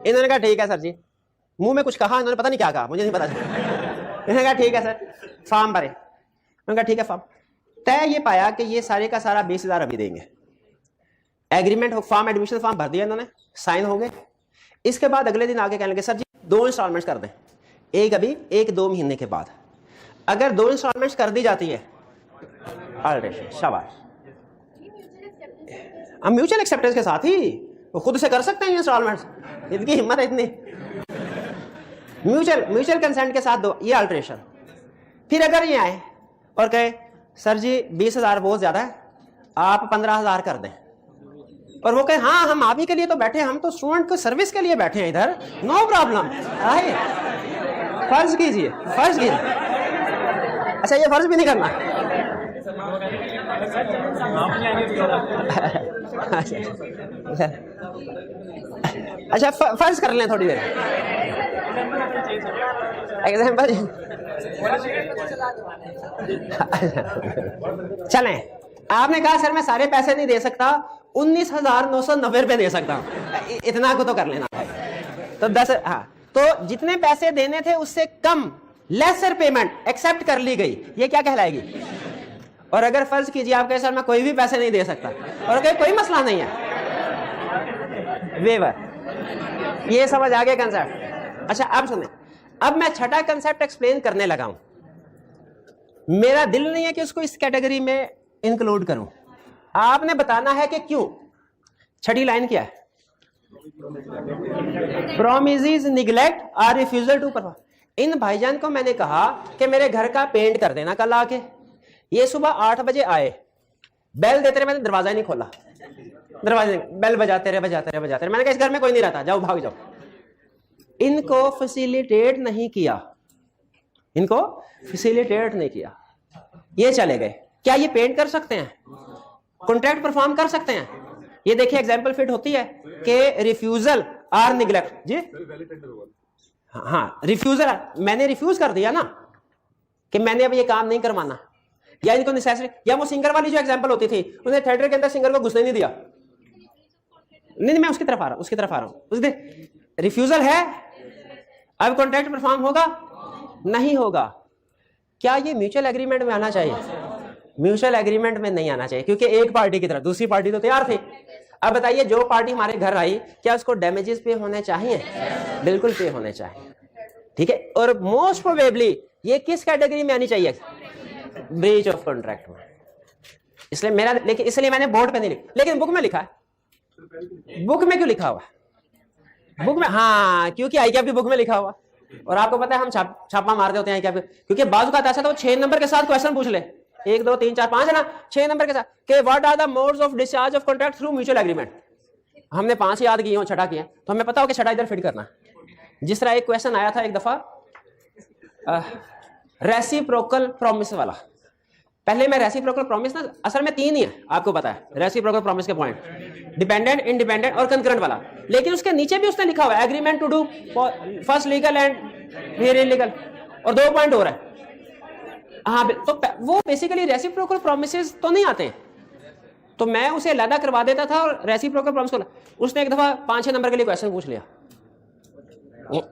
[SPEAKER 1] इन्होंने कहा ठीक है सर जी, मुंह में कुछ कहा, इन्होंने पता नहीं क्या कहा, मुझे नहीं पता। इन्होंने कहा ठीक है सर फॉर्म भरे, उन्होंने कहा ठीक है फॉर्म तय, ये पाया कि ये सारे का सारा 20,000 अभी देंगे, एग्रीमेंट फॉर्म एडमिशन फॉर्म भर दिया इन्होंने, साइन हो गए। इसके बाद अगले दिन आगे कहने लगे सर जी 2 इंस्टॉलमेंट्स कर दें, एक अभी एक 2 महीने के बाद। अगर 2 इंस्टॉलमेंट्स कर दी जाती है अल्टरेशन, शाबाश। हम म्यूचुअल एक्सेप्टेंस के साथ ही वो खुद से कर सकते हैं इंस्टॉलमेंट्स, इनकी हिम्मत है इतनी, म्यूचुअल कंसेंट के साथ दो, ये अल्टरेशन। फिर अगर ये आए और कहे सर जी 20,000 बहुत ज्यादा है, आप 15,000 कर दें, और वो कहे हाँ हम आप ही के लिए तो बैठे, हम तो स्टूडेंट को सर्विस के लिए बैठे हैं इधर, नो प्रॉब्लम, आइए फर्ज कीजिए, फर्ज कीजिए। अच्छा ये फर्ज भी नहीं करना, अच्छा फर्ज कर लें थोड़ी देर, एग्जाम्पल चलें। आपने कहा सर मैं सारे पैसे नहीं दे सकता, 19,990 रुपए दे सकता हूं, इतना को तो कर लेना। तो 10, हाँ तो जितने पैसे देने थे उससे कम, लेसर पेमेंट एक्सेप्ट कर ली गई, ये क्या कहलाएगी? और अगर फर्ज कीजिए आप कहे सर मैं कोई भी पैसे नहीं दे सकता, और कहे कोई मसला नहीं है, वेवर। ये समझ आ गया कंसेप्ट? अच्छा अब सुने, अब मैं छठा कंसेप्ट एक्सप्लेन करने लगा हूं। मेरा दिल नहीं है कि उसको इस कैटेगरी में इंक्लूड करूं, आपने बताना है कि क्यों। छठी लाइन क्या है? प्रोमिसेस निग्लेक्ट और रिफ्यूजल टू परफॉर्म। इन भाईजान को मैंने कहा कि मेरे घर का पेंट कर देना कल आके, ये सुबह 8 बजे आए, बेल देते रहे, मैंने दरवाजा ही नहीं खोला, दरवाजे बेल बजाते रहे बजाते रहे बजाते रहे, मैंने कहा इस घर में कोई नहीं रहता, जाओ भाग जाओ। इनको फैसिलिटेट नहीं किया, इनको फैसिलिटेट नहीं किया, ये चले गए। क्या ये पेंट कर सकते हैं, कॉन्ट्रैक्ट परफॉर्म कर सकते हैं? ये देखिए एग्जांपल फिट होती है कि रिफ्यूजल और निग्लेक्ट जी, हाँ रिफ्यूजल, मैंने रिफ्यूज कर दिया ना कि मैंने अब ये काम नहीं करवाना, या इनको नेसेसरी, या वो सिंगर वाली जो एग्जांपल होती थी, उन्हें थिएटर के अंदर सिंगर को घुसने नहीं दिया। नहीं मैं उसकी तरफ आ रहा हूं, उसकी तरफ आ रहा हूं। उसने रिफ्यूजल है, अब कॉन्ट्रैक्ट परफॉर्म होगा नहीं होगा। क्या ये म्यूचुअल एग्रीमेंट में आना चाहिए? म्यूचुअल एग्रीमेंट में नहीं आना चाहिए, क्योंकि एक पार्टी की तरफ दूसरी पार्टी तो तैयार थी। अब बताइए जो पार्टी हमारे घर आई, क्या उसको डैमेजेस पे होने चाहिए? बिल्कुल पे होने चाहिए, ठीक है। और मोस्ट प्रोबेबली ये किस कैटेगरी में आनी चाहिए? ब्रीच ऑफ कॉन्ट्रैक्ट में। इसलिए मेरा, लेकिन इसलिए मैंने बोर्ड पे नहीं लिखा, लेकिन बुक में लिखा है। बुक में क्यों लिखा हुआ? बुक में, हाँ क्योंकि आईकैप की बुक में लिखा हुआ, और आपको पता है हम छापा मारते होते हैं आईकैप, क्योंकि बाजू का ऐसा तो 6 नंबर के साथ क्वेश्चन पूछ ले, 1 2 3 4 5 है ना, 6 नंबर के साथ कि what are the modes of discharge of contract through mutual agreement. हमने 5 याद किए हो, छठा किया, तो हमें पता हो कि छठा इधर फिट करना। जिस तरह एक क्वेश्चन आया था एक दफा रेसिप्रोकल प्रॉमिस वाला, पहले मैं रेसिप्रोकल प्रॉमिस ना, असल में 3 ही है, आपको पता है रेसिप्रोकल प्रॉमिस के पॉइंट, डिपेंडेंट, इंडिपेंडेंट और कंकरेंट वाला। लेकिन उसके नीचे भी उसने लिखा हुआ है agreement to do first legal and फिर इलीगल, और 2 पॉइंट और है। हाँ तो वो बेसिकली रेसिप्रोकल प्रॉमिसेस तो नहीं आते, तो मैं उसे अलग करवा देता था और रेसिप्रोकल प्रॉमिस को। उसने एक दफा 5-6 नंबर के लिए क्वेश्चन पूछ लिया,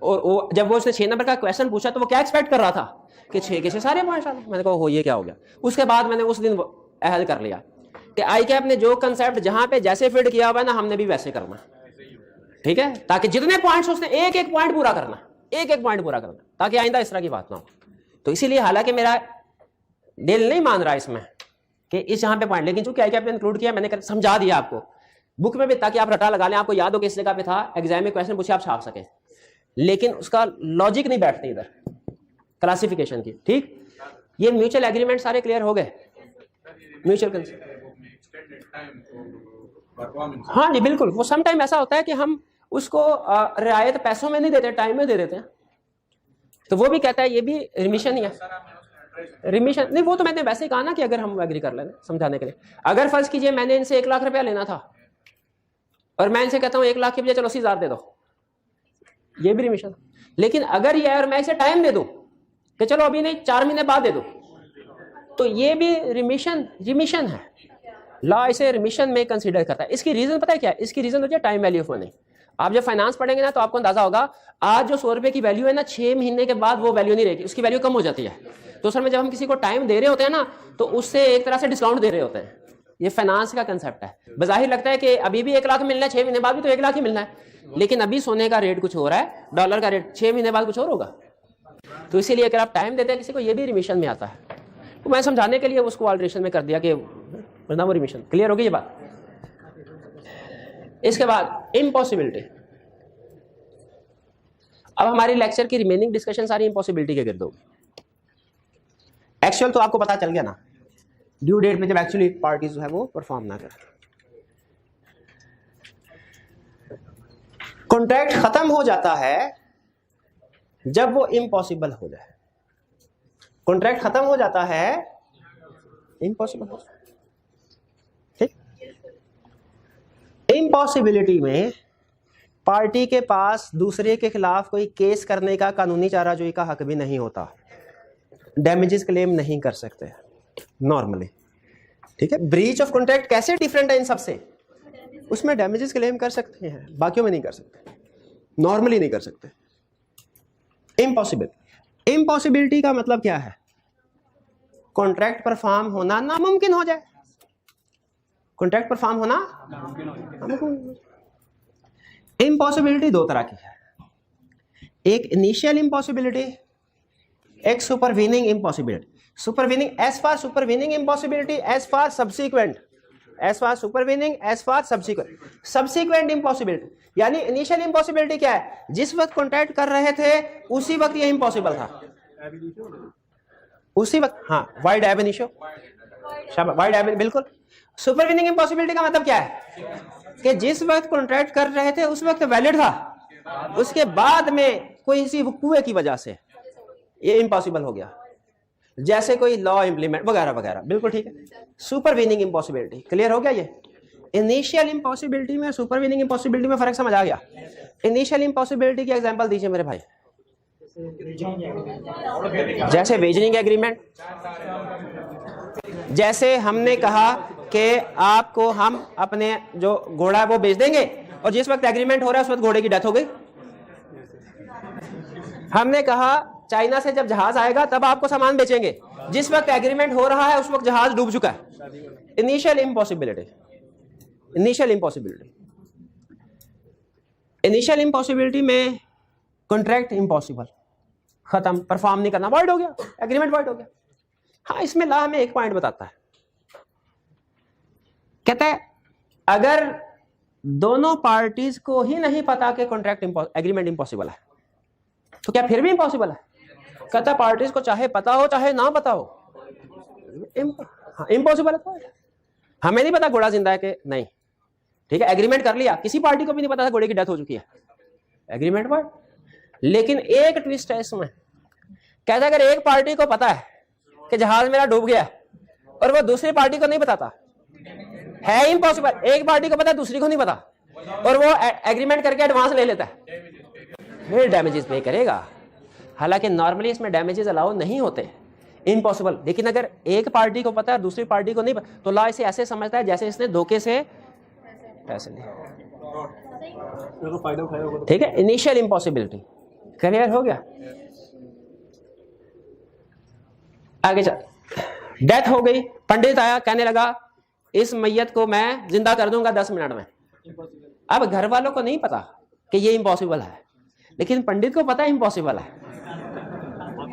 [SPEAKER 1] और जब वो उसने 6 नंबर का क्वेश्चन पूछा तो वो क्या एक्सपेक्ट कर रहा था कि 6 के 6 सारे पॉइंट्स आ गए। मैंने कहा हो ये क्या हो गया। उसके बाद मैंने उस दिन अहद कर लिया कि आईकैप ने जो कंसेप्ट जहां पे जैसे फिट किया हुआ है ना, हमने भी वैसे करना, ठीक है, ताकि जितने पॉइंट्स उसने एक एक पॉइंट पूरा करना, एक एक पॉइंट पूरा करना, ताकि आइंदा इस तरह की बात ना हो। तो इसीलिए हालांकि मेरा दिल नहीं मान रहा इसमें कि इस यहाँ पे पॉइंट, लेकिन चूंकि आई कैप ने इंक्लूड किया, मैंने समझा दिया आपको बुक में भी, ताकि आप रटा लगा लें, आपको याद हो कि इस जगह पे था, एग्जाम में क्वेश्चन पूछे आप छाप सके, लेकिन उसका लॉजिक नहीं बैठते इधर क्लासिफिकेशन की। ठीक, ये म्यूचुअल एग्रीमेंट सारे क्लियर हो गए, म्यूचुअल, हाँ जी बिल्कुल। वो सम टाइम ऐसा होता है कि हम उसको रियायत पैसों में नहीं देते, टाइम में दे देते हैं, तो वो भी कहता है ये भी रिमिशन ही है। रिमिशन नहीं, वो तो मैंने वैसे ही कहा ना कि अगर हम एग्री कर लेना समझाने के लिए, अगर फर्ज कीजिए मैंने इनसे 1 लाख रुपया लेना था और मैं इनसे कहता हूँ 1 लाख के बजाय चलो 80,000 दे दो, ये भी रिमिशन। लेकिन अगर ये और मैं इसे टाइम दे दूं कि चलो अभी नहीं 4 महीने बाद दे दो, तो ये भी रिमिशन है। लॉ इसे रिमिशन में कंसीडर करता है। इसकी रीजन पता है क्या है? इसकी रीजन होती है टाइम वैल्यू ऑफ मनी। आप जब फाइनेंस पढ़ेंगे ना तो आपको अंदाजा होगा, आज जो 100 रुपए की वैल्यू है ना, 6 महीने के बाद वो वैल्यू नहीं रहेगी, उसकी वैल्यू कम हो जाती है। तो असल में जब हम किसी को टाइम दे रहे होते हैं ना, तो उससे एक तरह से डिस्काउंट दे रहे होते हैं। ये फाइनेंस का कंसेप्ट है। बज़ाहिर लगता है कि अभी भी 1 लाख मिलना है, 6 महीने बाद भी तो 1 लाख ही मिलना है, लेकिन अभी सोने का रेट कुछ हो रहा है, डॉलर का रेट 6 महीने बाद कुछ और होगा। तो इसीलिए अगर आप टाइम देते हैं किसी को, ये भी रिमिशन में आता है। तो मैं समझाने के लिए उसको ऑल्ट्रेशन में कर दिया कि वरना वो रिमिशन। क्लियर होगी ये बात? इसके बाद इम्पॉसिबिलिटी। अब हमारी लेक्चर की रिमेनिंग डिस्कशन सारी इम्पॉसिबिलिटी के गिर्द होगी। एक्चुअल तो आपको पता चल गया ना, ड्यू डेट में जब एक्चुअली पार्टीज जो है वो परफॉर्म ना करें। कॉन्ट्रैक्ट खत्म हो जाता है जब वो इम्पॉसिबल हो जाए। कॉन्ट्रैक्ट खत्म हो जाता है इम्पॉसिबल हो जाए। ठीक, इम्पॉसिबिलिटी में पार्टी के पास दूसरे के खिलाफ कोई केस करने का कानूनी चाराजोई का हक भी नहीं होता, डैमेजेस क्लेम नहीं कर सकते नॉर्मली। ठीक है, ब्रीच ऑफ कॉन्ट्रैक्ट कैसे डिफरेंट है इन सबसे? उसमें डैमेजेस क्लेम कर सकते हैं, बाकियों में नहीं कर सकते, नॉर्मली नहीं कर सकते। इम्पॉसिबिलिटी का मतलब क्या है? कॉन्ट्रैक्ट परफॉर्म होना नामुमकिन हो जाए। कॉन्ट्रैक्ट परफॉर्म होना नामुमकिन। इम्पॉसिबिलिटी 2 तरह की है, एक इनिशियल इम्पॉसिबिलिटी, एक supervening impossibility. Supervening as far supervening impossibility as far subsequent, as far supervening as far subsequent. Subsequent impossibility यानी इनिशियल इम्पॉसिबिलिटी क्या है? जिस वक्त कॉन्ट्रैक्ट कर रहे थे उसी वक्त ये इम्पॉसिबल था, उसी वक्त। हाँ, वाइड एब इनिशियो, वाइड एब, बिल्कुल। सुपरवीनिंग इम्पॉसिबिलिटी का मतलब क्या है कि जिस वक्त कॉन्ट्रैक्ट कर रहे थे उस वक्त वैलिड था, उसके बाद में कोई इसी वकूए की वजह से ये इम्पॉसिबल हो गया, जैसे कोई लॉ इंप्लीमेंट वगैरह वगैरह। बिल्कुल ठीक है, सुपरवीनिंग इम्पॉसिबिलिटी। क्लियर हो गया? ये इनिशियल इम्पॉसिबिलिटी में सुपरवीनिंग इम्पॉसिबिलिटी में फर्क समझ आ गया? इनिशियल इम्पॉसिबिलिटी की एग्जांपल दीजिए मेरे भाई। जैसे वेजनिंग एग्रीमेंट, जैसे हमने कहा कि आपको हम अपने जो घोड़ा है वो बेच देंगे और जिस वक्त एग्रीमेंट हो रहा है उस वक्त घोड़े की डेथ हो गई। हमने कहा चाइना से जब जहाज आएगा तब आपको सामान बेचेंगे, जिस वक्त एग्रीमेंट हो रहा है उस वक्त जहाज डूब चुका है। Initial impossibility, initial impossibility. Initial impossibility में कॉन्ट्रैक्ट इम्पॉसिबल, खत्म, परफॉर्म नहीं करना, वॉइड हो गया, एग्रीमेंट वॉइड हो गया। हाँ, इसमें ला हमें एक पॉइंट बताता है, कहता है अगर दोनों पार्टीज को ही नहीं पता कि कॉन्ट्रैक्ट एग्रीमेंट इम्पॉसिबल है तो क्या फिर भी इम्पॉसिबल है? कहता है पार्टीज को चाहे पता हो चाहे ना पता हो, इम्पॉसिबल है। हमें नहीं पता घोड़ा जिंदा है कि नहीं, ठीक है, एग्रीमेंट कर लिया, किसी पार्टी को भी नहीं पता था घोड़े की डेथ हो चुकी है, एग्रीमेंट वर्ड। लेकिन एक ट्विस्ट है इसमें, कहता है अगर एक पार्टी को पता है कि जहाज मेरा डूब गया और वो दूसरी पार्टी को नहीं बताता, है इम्पॉसिबल। एक पार्टी को पता है दूसरी को नहीं पता और वो एग्रीमेंट करके एडवांस ले लेता है, फिर डैमेजेस पे करेगा। हालांकि नॉर्मली इसमें डैमेजेस अलाउ नहीं होते, इम्पॉसिबल। लेकिन अगर एक पार्टी को पता है दूसरी पार्टी को नहीं पता, तो लॉ इसे ऐसे समझता है जैसे इसने धोखे से पैसे लिए। ठीक है, इनिशियल इम्पॉसिबिलिटी। क्लियर हो गया? आगे चल, डेथ हो गई, पंडित आया, कहने लगा इस मैयत को मैं जिंदा कर दूंगा 10 मिनट में। अब घर वालों को नहीं पता कि ये इम्पॉसिबल है, लेकिन पंडित को पता है इम्पॉसिबल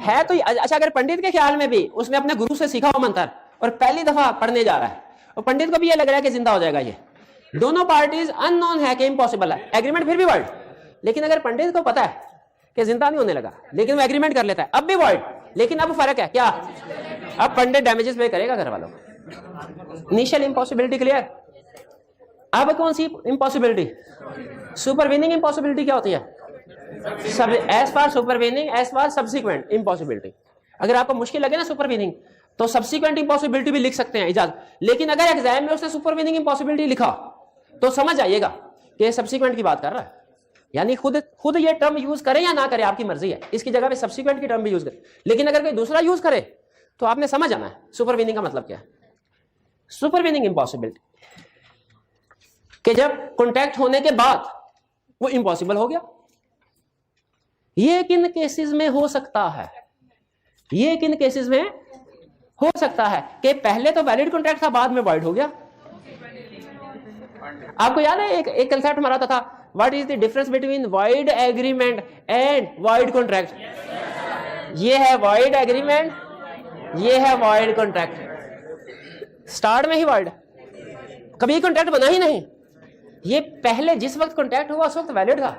[SPEAKER 1] है तो अच्छा, अगर पंडित के ख्याल में भी उसने अपने गुरु से सीखा हो मंत्र और पहली दफा पढ़ने जा रहा है और पंडित को भी ये लग रहा है कि जिंदा हो जाएगा, ये दोनों पार्टीज अननोन है कि इम्पॉसिबल है, एग्रीमेंट फिर भी वर्ड। लेकिन अगर पंडित को पता है कि जिंदा नहीं होने लगा लेकिन वो एग्रीमेंट कर लेता है, अब भी वर्ड, लेकिन अब फर्क है क्या, अब पंडित डैमेजेस पे करेगा घर वालों को। Initial impossibility clear. अब कौन सी इम्पॉसिबिलिटी, सुपरवीनिंग इम्पॉसिबिलिटी क्या होती है, सब as far supervening as far subsequent impossibility. अगर आपको मुश्किल लगे ना सुपरवीनिंग तो सब्सिक्वेंट इम्पॉसिबिलिटी भी लिख सकते हैं इजाजत, लेकिन अगर एग्जाम में उसने सुपरवीनिंग इम्पॉसिबिलिटी लिखा तो समझ आइएगा कि सब्सिक्वेंट की बात कर रहा है, यानी खुद ये टर्म यूज करे या ना करे आपकी मर्जी है, इसकी जगह पे सब्सिक्वेंट की टर्म भी यूज करे, लेकिन अगर कोई दूसरा यूज करे तो आपने समझ आना है सुपरवीनिंग का मतलब क्या है। सुपरवीनिंग इम्पॉसिबिलिटी कि जब कॉन्टैक्ट होने के बाद वो इम्पॉसिबल हो गया। ये किन केसेस में हो सकता है, ये किन केसेस में हो सकता है कि पहले तो वैलिड कॉन्ट्रैक्ट था बाद में वॉइड हो गया। आपको याद है एक कंसेप्ट हमारा था, what is the difference between void agreement and void contract. ये है वॉइड एग्रीमेंट, ये है वॉइड कॉन्ट्रैक्ट। स्टार्ट में ही वॉइड, कभी कॉन्ट्रैक्ट बना ही नहीं। ये पहले जिस वक्त कॉन्ट्रैक्ट हुआ उस वक्त वैलिड था,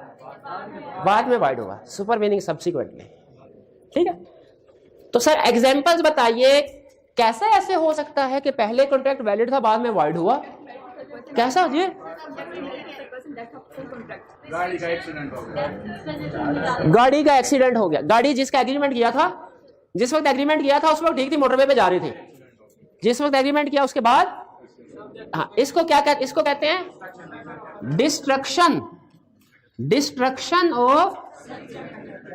[SPEAKER 1] बाद में वॉइड हुआ, सुपरवीनिंग सब्सिक्वेंटली। ठीक है, तो सर एग्जांपल्स बताइए कैसे ऐसे हो सकता है कि पहले कॉन्ट्रैक्ट वैलिड था बाद में वॉइड हुआ, कैसा हो? गाड़ी का एक्सीडेंट हो गया, गाड़ी जिसका एग्रीमेंट किया था, जिस वक्त एग्रीमेंट किया था उस वक्त ठीक थी, मोटरवे पे जा रही थी, जिस वक्त एग्रीमेंट किया उसके बाद, हाँ, इसको क्या कहते, इसको कहते हैं डिस्ट्रक्शन, डिस्ट्रक्शन ऑफ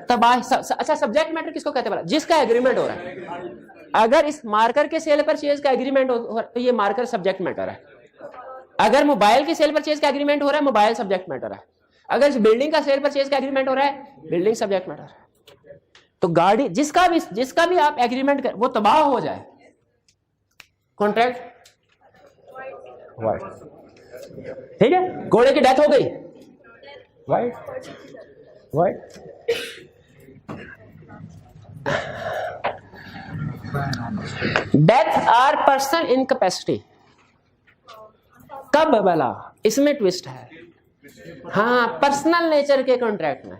[SPEAKER 1] तबाह। अच्छा, सब्जेक्ट मैटर किसको कहते हैं? जिसका एग्रीमेंट हो रहा है। अगर इस मार्कर के सेल परचेज का एग्रीमेंट हो रहा है तो ये मार्कर सब्जेक्ट मैटर है। अगर मोबाइल के सेल परचेज का एग्रीमेंट हो रहा है, मोबाइल सब्जेक्ट मैटर है। अगर इस बिल्डिंग का सेल परचेज का एग्रीमेंट हो रहा है, बिल्डिंग सब्जेक्ट मैटर है। तो गाड़ी जिसका भी आप एग्रीमेंट कर वो तबाह हो जाए, कॉन्ट्रैक्ट वाइड। ठीक है, घोड़े की डेथ हो गई, void void. Death or personal incapacity कब बला, इसमें ट्विस्ट है। हाँ, पर्सनल नेचर के कॉन्ट्रैक्ट में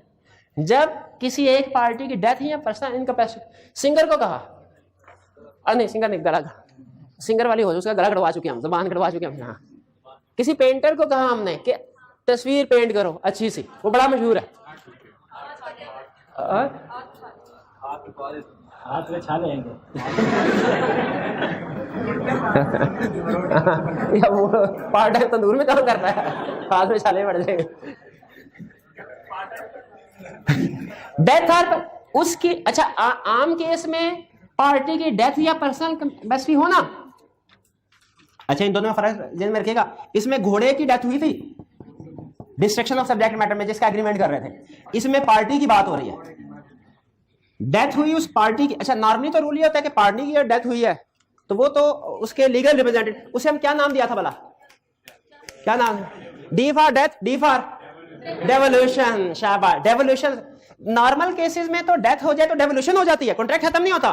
[SPEAKER 1] जब किसी एक पार्टी की डेथ या पर्सनल इनकैपेसिटी। सिंगर को कहा, नहीं सिंगर नहीं, गला, सिंगर वाली हो, उसका गला कटवा चुके हम, जबान कटवा चुके हम। हाँ, किसी पेंटर को कहा हमने कि तस्वीर पेंट करो अच्छी सी, वो बड़ा मशहूर है।
[SPEAKER 2] हाथ में छाले आएंगे।
[SPEAKER 1] या वो पार्ट टाइम तंदूर में काम करता है, हाथ में छाले पड़ जाएंगे। डेथ आर उसकी, अच्छा आम केस में पार्टी की डेथ या पर्सनल कैपेसिटी होना। अच्छा, इन दोनों में फर्क ध्यान में रखिएगा। इसमें घोड़े की डेथ हुई थी डिस्ट्रक्शन ऑफ सब्जेक्ट मैटर में, जिसका एग्रीमेंट कर रहे थे। इसमें पार्टी की बात हो रही है, डेथ हुई उस पार्टी की। अच्छा, नॉर्मली तो रूल ये होता है कि पार्टी की डेथ हुई है तो वो तो उसके लीगल रिप्रेजेंटेटिव, उसे हम क्या नाम दिया था भला, क्या नाम? D for death, D for devolution. शाबाश, डेवोल्यूशन। नॉर्मल केसेस में तो डेथ हो जाए तो डेवोल्यूशन हो जाती है, कॉन्ट्रैक्ट खत्म नहीं होता,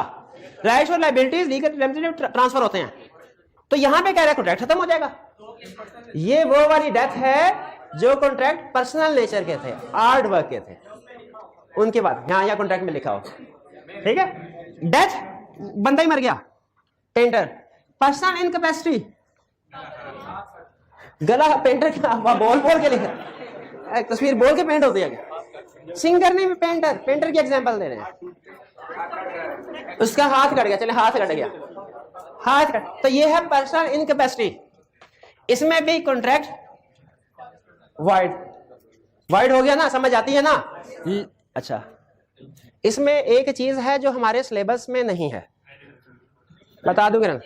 [SPEAKER 1] राइट्स और लायबिलिटीज लीगल रिप्रेजेंटेटिव ट्रांसफर होते हैं। तो यहां पे कह रहा है कॉन्ट्रैक्ट खत्म हो जाएगा। ये वो वाली डेथ है जो कॉन्ट्रैक्ट पर्सनल नेचर के थे, हार्ड वर्क के थे, उनके बाद यहां या कॉन्ट्रैक्ट में लिखा हो। ठीक है, डेथ बंदा ही मर गया, पेंटर। पर्सनल इनकैपेसिटी, गला पेंटर क्या बोल के लिखा, तस्वीर बोल के पेंट होती है। सिंगर नहीं, पेंटर, पेंटर की एग्जांपल दे रहे हैं। उसका हाथ कट गया, चले हाथ कट गया, हाथ कट, तो ये है पर्सनल इनकैपेसिटी। इसमें भी कॉन्ट्रैक्ट वाइड हो गया ना, समझ आती है ना। अच्छा, इसमें एक चीज है जो हमारे सिलेबस में नहीं है, बता दूं किरण।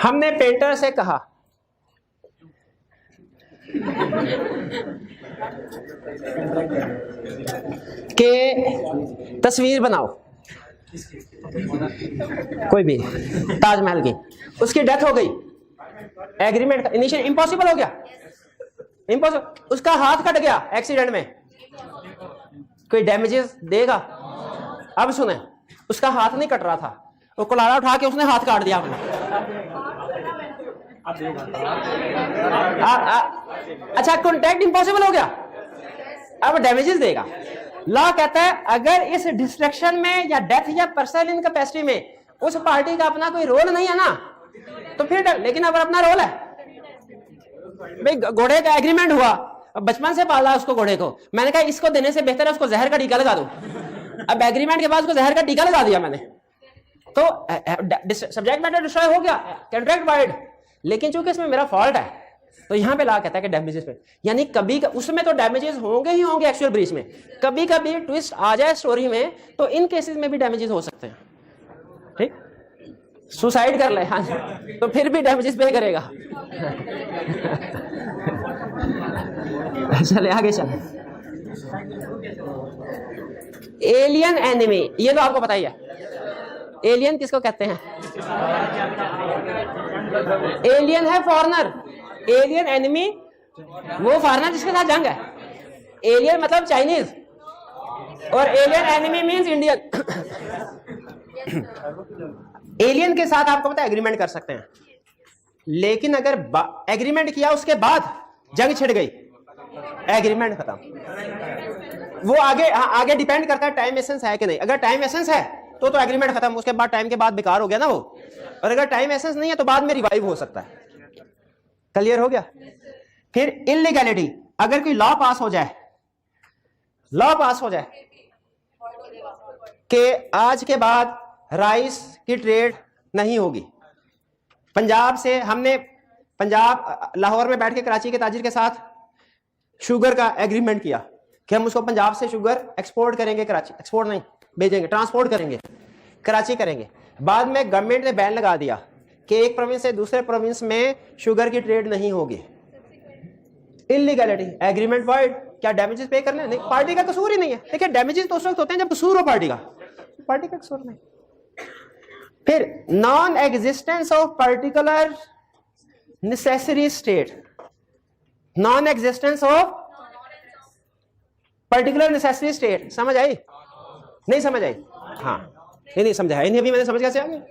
[SPEAKER 1] हमने पेंटर से कहा कि तस्वीर बनाओ कोई भी ताजमहल की, उसकी डेथ हो गई, एग्रीमेंट का इनिशियल इम्पॉसिबल हो गया, इम्पॉसिबल। उसका हाथ कट गया एक्सीडेंट में, कोई डैमेजेस देगा? अब सुने, उसका हाथ नहीं कट रहा था, वो कुल्हाड़ा उठा के उसने हाथ काट दिया आपने। अच्छा, कॉन्टैक्ट इंपॉसिबल हो गया, अब डैमेजेस देगा। लॉ कहता है अगर इस डिस्ट्रक्शन में या डेथ या पर्सनल इनकैपेसिटी में उस पार्टी का अपना कोई रोल नहीं है ना, तो फिर लेकिन अगर अपना रोल है, भाई घोड़े का एग्रीमेंट हुआ, अब बचपन से पाला उसको घोड़े को, मैंने कहा इसको देने से बेहतर है उसको जहर का टीका लगा दो। अब एग्रीमेंट के बाद उसको जहर का टीका लगा दिया मैंने, तो सब्जेक्ट मैटर डिस्ट्रॉय हो गया, कॉन्ट्रैक्ट वाइड। लेकिन चूंकि इसमें मेरा फॉल्ट है, तो यहां पे ला कहता है कि डैमेजेस पे, यानी कभी उसमें तो डैमेजेस होंगे ही होंगे एक्चुअल ब्रीच में, कभी कभी ट्विस्ट आ जाए स्टोरी में तो इन केसेस में भी डैमेजेस हो सकते हैं। ठीक, सुसाइड कर ले, हाँ, तो फिर भी डैमेजेस पे करेगा। चले आगे चले। एलियन एनिमी, ये तो आपको पता ही है, एलियन किसको कहते हैं? एलियन है फॉरेनर, एलियन एनिमी वो फॉरेनर जिसके साथ जंग है। एलियन मतलब चाइनीज और alien enemy means Indian. Alien के साथ आपको पता है एग्रीमेंट कर सकते हैं, लेकिन अगर एग्रीमेंट किया उसके बाद जंग छिड़ गई, एग्रीमेंट खत्म। वो आगे डिपेंड करता है टाइम एसेंस है कि नहीं। अगर टाइम एसेंस है तो एग्रीमेंट खत्म, उसके बाद टाइम के बाद बेकार हो गया ना वो, और अगर टाइम एसेंस नहीं है तो बाद में रिवाइव हो सकता है। क्लियर हो गया? फिर इलीगैलिटी, अगर कोई लॉ पास हो जाए, लॉ पास हो जाए कि आज के बाद राइस की ट्रेड नहीं होगी। पंजाब से हमने लाहौर में बैठ के कराची के ताजिर के साथ शुगर का एग्रीमेंट किया कि हम उसको पंजाब से शुगर एक्सपोर्ट करेंगे कराची, एक्सपोर्ट नहीं भेजेंगे, ट्रांसपोर्ट करेंगे, कराची करेंगे। बाद में गवर्नमेंट ने बैन लगा दिया कि एक प्रोविंस से दूसरे प्रोविंस में शुगर की ट्रेड नहीं होगी। Illegality, agreement void. क्या डैमेजेस पे करने? नहीं, पार्टी का कसूर ही नहीं है। देखिए डैमेजेस तो उस वक्त होते हैं जब कसूर हो पार्टी का, पार्टी का कसूर नहीं। फिर non existence of particular necessary state, non existence of particular necessary state, समझ आई? नहीं समझ आई? हाँ, ये नहीं समझा है, अभी मैंने समझ कैसे आ गया।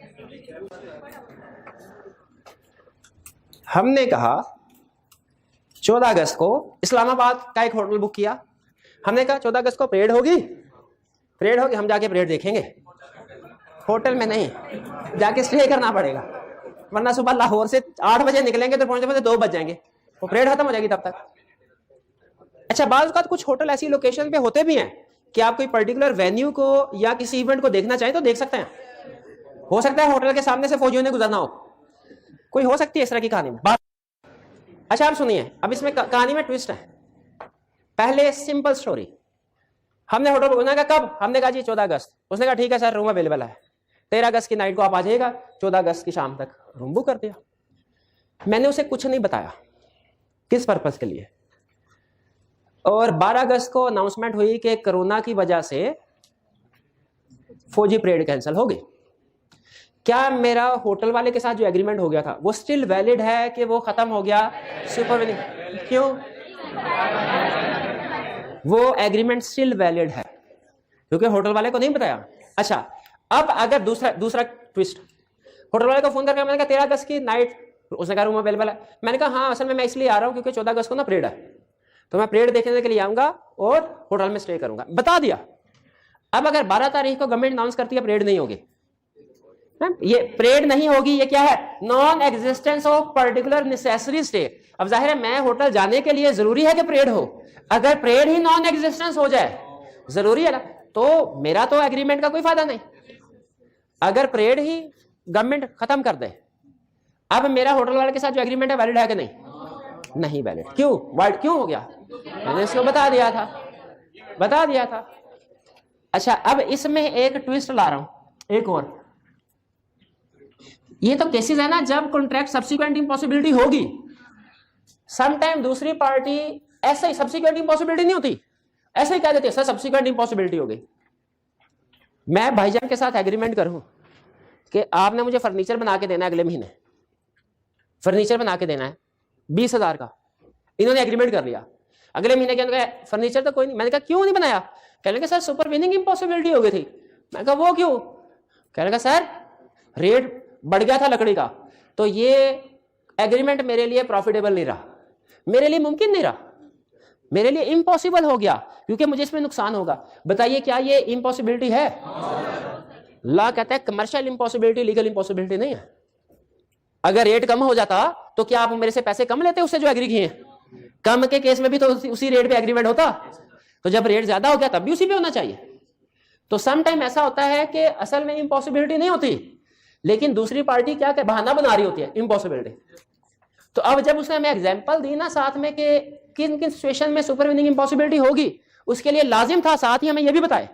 [SPEAKER 1] हमने कहा 14 अगस्त को इस्लामाबाद का एक होटल बुक किया, हमने कहा 14 अगस्त को परेड होगी, परेड होगी, हम जाके परेड देखेंगे, होटल में नहीं, जाके स्टे करना पड़ेगा, वरना सुबह लाहौर से 8 बजे निकलेंगे तो पहुंचते 2 बज जाएंगे, वो परेड खत्म हो जाएगी तब तक। अच्छा, बाज़ औक़ात कुछ होटल ऐसी लोकेशन पे होते भी हैं कि आप कोई पर्टिकुलर वेन्यू को या किसी इवेंट को देखना चाहें तो देख सकते हैं। हो सकता है होटल के सामने से फौजियों ने गुजरना हो, कोई हो सकती है इस तरह की कहानी में बात। अच्छा, आप सुनिए, अब इसमें कहानी में ट्विस्ट है। पहले सिंपल स्टोरी, हमने होटल बुक कहा, कब? हमने कहा जी 14 अगस्त। उसने कहा ठीक है सर, रूम अवेलेबल है, 13 अगस्त की नाइट को आप आ जाइएगा। 14 अगस्त की शाम तक रूम बुक कर दिया। मैंने उसे कुछ नहीं बताया किस पर्पस के लिए, और 12 अगस्त को अनाउंसमेंट हुई कि कोरोना की वजह से फौजी परेड कैंसिल हो गई। क्या मेरा होटल वाले के साथ जो एग्रीमेंट हो गया था वो स्टिल वैलिड है कि वो खत्म हो गया? सुपरविनिंग, क्यों? वो एग्रीमेंट स्टिल वैलिड है क्योंकि होटल वाले को नहीं बताया। अच्छा, अब अगर दूसरा ट्विस्ट, होटल वाले को फोन करके मैंने कहा 13 अगस्त की नाइट, उसने कहा रूम अवेलेबल है। मैंने कहा हाँ, असल में मैं इसलिए आ रहा हूँ क्योंकि 14 अगस्त को ना परेड है, तो मैं परेड देखने के लिए आऊंगा और होटल में स्टे करूंगा, बता दिया। अब अगर 12 तारीख को गवर्नमेंट अनाउंस करती है परेड नहीं होगी, ये परेड नहीं होगी, ये क्या है? Non existence of particular necessary state. अब जाहिर है मैं होटल जाने के लिए जरूरी है कि परेड हो, अगर परेड ही नॉन एग्जिस्टेंस हो जाए, जरूरी है ना, तो मेरा तो एग्रीमेंट का कोई फायदा नहीं। अगर परेड ही गवर्नमेंट खत्म कर दे, अब मेरा होटल वाले के साथ जो एग्रीमेंट है वैलिड है कि नहीं? नहीं वैलिड। क्यों वाइड क्यों हो गया? मैंने इसको बता दिया था। अच्छा, अब इसमें एक ट्विस्ट ला रहा हूं, एक और। ये तो केसेस है ना जब कॉन्ट्रैक्ट सब्सिक्वेंट इम्पॉसिबिलिटी होगी। समटाइम दूसरी पार्टी ऐसे ही, सब्सिक्वेंट इम्पॉसिबिलिटी नहीं होती, ऐसे ही कह देते सर सब्सिक्वेंट इम्पॉसिबिलिटी हो गई। मैं भाईजान के साथ एग्रीमेंट करूं कि आपने मुझे फर्नीचर बना के देना है, अगले महीने फर्नीचर बना के देना है 20,000 का। इन्होंने एग्रीमेंट कर लिया, अगले महीने के अंदर फर्नीचर तो कोई नहीं। मैंने कहा क्यों नहीं बनाया? कहने लगे सर सुपर विनिंग इम्पॉसिबिलिटी हो गई थी। मैं कहा वो क्यों? कहने लगा सर रेट बढ़ गया था लकड़ी का, तो ये एग्रीमेंट मेरे लिए प्रॉफिटेबल नहीं रहा, मेरे लिए मुमकिन नहीं रहा, मेरे लिए इम्पॉसिबल हो गया क्योंकि मुझे इसमें नुकसान होगा। बताइए क्या ये इम्पॉसिबिलिटी है? लॉ कहता है कमर्शियल इम्पॉसिबिलिटी लीगल इम्पॉसिबिलिटी नहीं है। अगर रेट कम हो जाता तो क्या आप मेरे से पैसे कम लेते उससे जो एग्री किए? कम के केस में भी तो उसी रेट पे एग्रीमेंट होता, तो जब रेट ज्यादा हो गया तब भी उसी पे होना चाहिए। तो सम टाइम ऐसा होता है कि असल में इम्पॉसिबिलिटी नहीं होती, लेकिन दूसरी पार्टी क्या बहाना बना रही होती है इम्पॉसिबिलिटी। तो अब जब उसने हमें एग्जांपल दी ना साथ में कि किन किन सिचुएशन में सुपर विनिंग इम्पॉसिबिलिटी होगी, उसके लिए लाजिम था साथ ही हमें यह भी बताए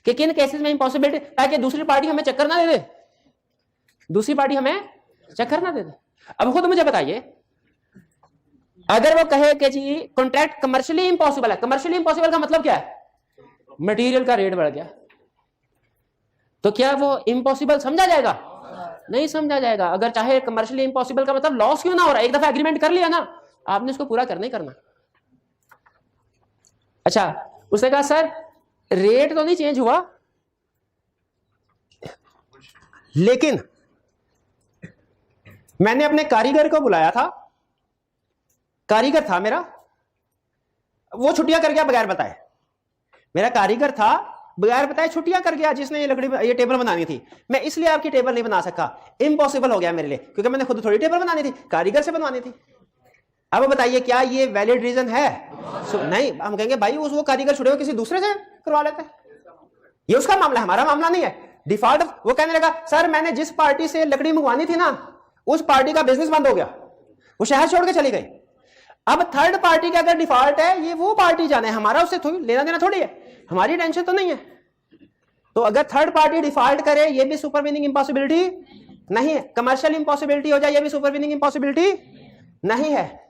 [SPEAKER 1] कि किन केसेस में इम्पॉसिबिलिटी, ताकि दूसरी पार्टी हमें चक्कर ना दे दे, दूसरी पार्टी हमें चक्कर ना दे दे। अब खुद मुझे बताइए, अगर वो कहे कि जी कॉन्ट्रैक्ट कमर्शियली इम्पॉसिबल है, कमर्शियली इम्पॉसिबल का मतलब क्या है? मटेरियल का रेट बढ़ गया, तो क्या वो इम्पॉसिबल समझा जाएगा? नहीं समझा जाएगा। अगर चाहे कमर्शियली इम्पॉसिबल का मतलब लॉस क्यों ना हो रहा है, एक दफा एग्रीमेंट कर लिया ना, आपने उसको पूरा करना ही करना। अच्छा, उसने कहा सर रेट तो नहीं चेंज हुआ, लेकिन मैंने अपने कारीगर को बुलाया था, कारीगर था मेरा, वो छुट्टियां कर गया बगैर बताए। मेरा कारीगर था, बगैर बताए छुट्टियां कर गया, जिसने ये टेबल बनानी थी। मैं इसलिए आपकी टेबल नहीं बना सका, इम्पॉसिबल हो गया मेरे लिए, क्योंकि मैंने खुद थोड़ी टेबल बनानी थी, कारीगर से बनवानी थी। अब बताइए क्या ये वैलिड रीजन है? नहीं, हम कहेंगे भाई वो कारीगर छुड़े हुए किसी दूसरे से करवा लेते हैं, ये उसका मामला है, हमारा मामला नहीं है। डिफॉल्ट वो कहने लगा सर मैंने जिस पार्टी से लकड़ी मंगवानी थी ना, उस पार्टी का बिजनेस बंद हो गया, वो शहर छोड़ के चली गई। अब थर्ड पार्टी का अगर डिफॉल्ट है, ये वो पार्टी जाने, हमारा उससे थोड़ी लेना देना थोड़ी है, हमारी टेंशन तो नहीं है। तो अगर थर्ड पार्टी डिफॉल्ट करे, ये भी सुपर विनिंग इम्पॉसिबिलिटी नहीं है। कमर्शियल इम्पॉसिबिलिटी हो जाए, ये भी सुपर विनिंग इम्पॉसिबिलिटी नहीं है।